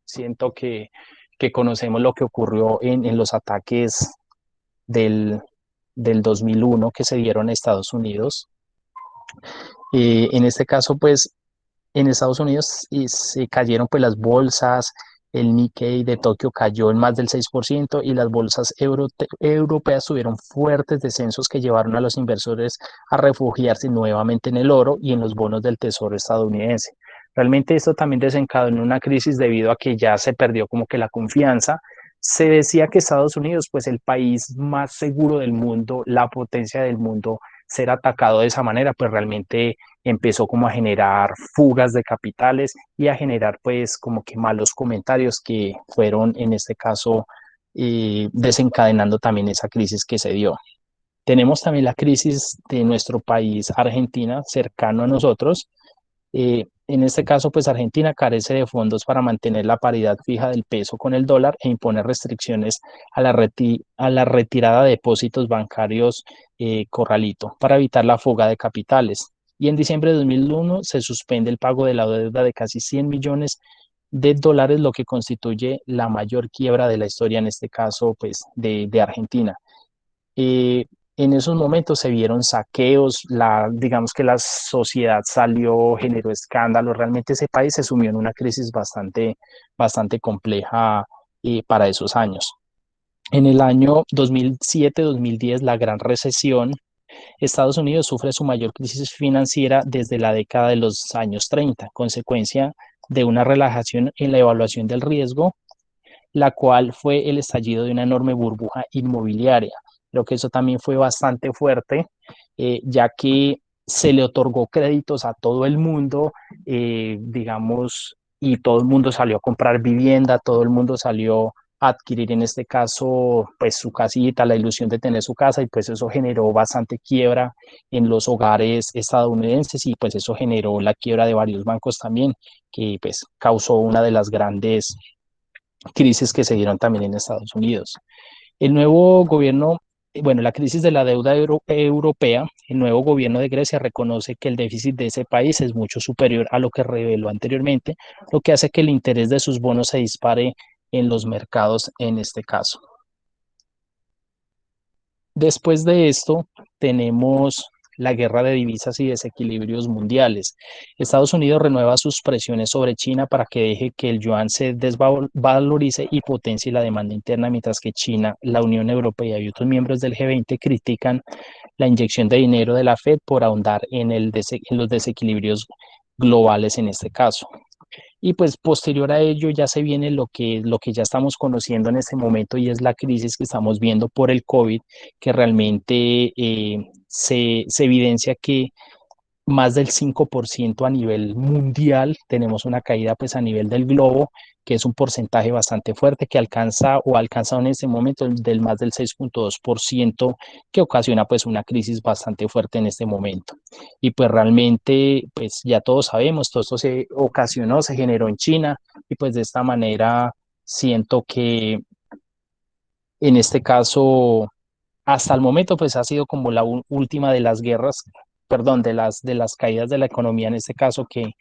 siento que conocemos lo que ocurrió en los ataques del, del 2001 que se dieron en Estados Unidos. En este caso, pues, en Estados Unidos se cayeron pues las bolsas, el Nikkei de Tokio cayó en más del 6% y las bolsas europeas tuvieron fuertes descensos que llevaron a los inversores a refugiarse nuevamente en el oro y en los bonos del Tesoro estadounidense. Realmente esto también desencadenó una crisis debido a que ya se perdió como que la confianza. Se decía que Estados Unidos, pues el país más seguro del mundo, la potencia del mundo, ser atacado de esa manera, pues realmente empezó como a generar fugas de capitales y a generar pues como que malos comentarios que fueron en este caso desencadenando también esa crisis que se dio. Tenemos también la crisis de nuestro país, Argentina, cercano a nosotros. En este caso, pues Argentina carece de fondos para mantener la paridad fija del peso con el dólar e impone restricciones a la retirada de depósitos bancarios corralito para evitar la fuga de capitales. Y en diciembre de 2001 se suspende el pago de la deuda de casi 100 millones de dólares, lo que constituye la mayor quiebra de la historia, en este caso, pues, de Argentina. En esos momentos se vieron saqueos, digamos que la sociedad salió, generó escándalos, realmente ese país se sumió en una crisis bastante compleja para esos años. En el año 2007-2010, la gran recesión, Estados Unidos sufre su mayor crisis financiera desde la década de los años 30, consecuencia de una relajación en la evaluación del riesgo, la cual fue el estallido de una enorme burbuja inmobiliaria. Creo que eso también fue bastante fuerte, ya que se le otorgó créditos a todo el mundo, digamos, y todo el mundo salió a comprar vivienda, todo el mundo salió a adquirir en este caso pues su casita, la ilusión de tener su casa, y pues eso generó bastante quiebra en los hogares estadounidenses, y pues eso generó la quiebra de varios bancos también, que pues causó una de las grandes crisis que se dieron también en Estados Unidos. El nuevo gobierno, bueno, la crisis de la deuda europea, el nuevo gobierno de Grecia reconoce que el déficit de ese país es mucho superior a lo que reveló anteriormente, lo que hace que el interés de sus bonos se dispare en los mercados en este caso. Después de esto, tenemos la guerra de divisas y desequilibrios mundiales. Estados Unidos renueva sus presiones sobre China para que deje que el yuan se desvalorice y potencie la demanda interna, mientras que China, la Unión Europea y otros miembros del G20 critican la inyección de dinero de la Fed por ahondar en los desequilibrios globales en este caso. Y pues posterior a ello ya se viene lo que ya estamos conociendo en este momento, y es la crisis que estamos viendo por el COVID, que realmente se evidencia que más del 5% a nivel mundial, tenemos una caída pues a nivel del globo, que es un porcentaje bastante fuerte, que alcanza o ha alcanzado en este momento del más del 6,2%, que ocasiona pues una crisis bastante fuerte en este momento. Y pues realmente pues ya todos sabemos, todo esto se ocasionó, se generó en China, y pues de esta manera siento que en este caso hasta el momento pues ha sido como la última de las guerras, perdón, de las caídas de la economía en este caso que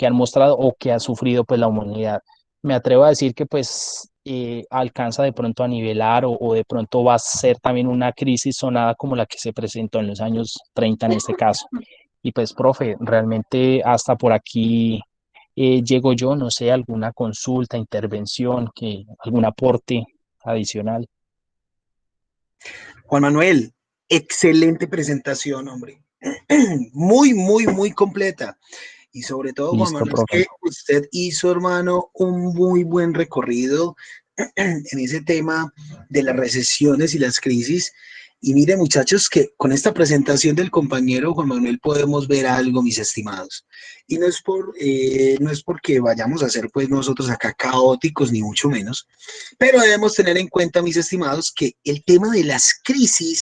han mostrado o que ha sufrido pues la humanidad. Me atrevo a decir que pues alcanza de pronto a nivelar o de pronto va a ser también una crisis sonada como la que se presentó en los años 30 en este caso. Y pues, profe, realmente hasta por aquí llego yo, no sé, alguna consulta, intervención, algún aporte adicional. Juan Manuel, excelente presentación, hombre. Muy, muy, muy completa. Y sobre todo, Juan Listo, Manuel, es profe. que usted hizo, hermano, un muy buen recorrido en ese tema de las recesiones y las crisis. Y mire, muchachos, que con esta presentación del compañero Juan Manuel podemos ver algo, mis estimados. Y no es porque vayamos a ser pues nosotros acá caóticos, ni mucho menos, pero debemos tener en cuenta, mis estimados, que el tema de las crisis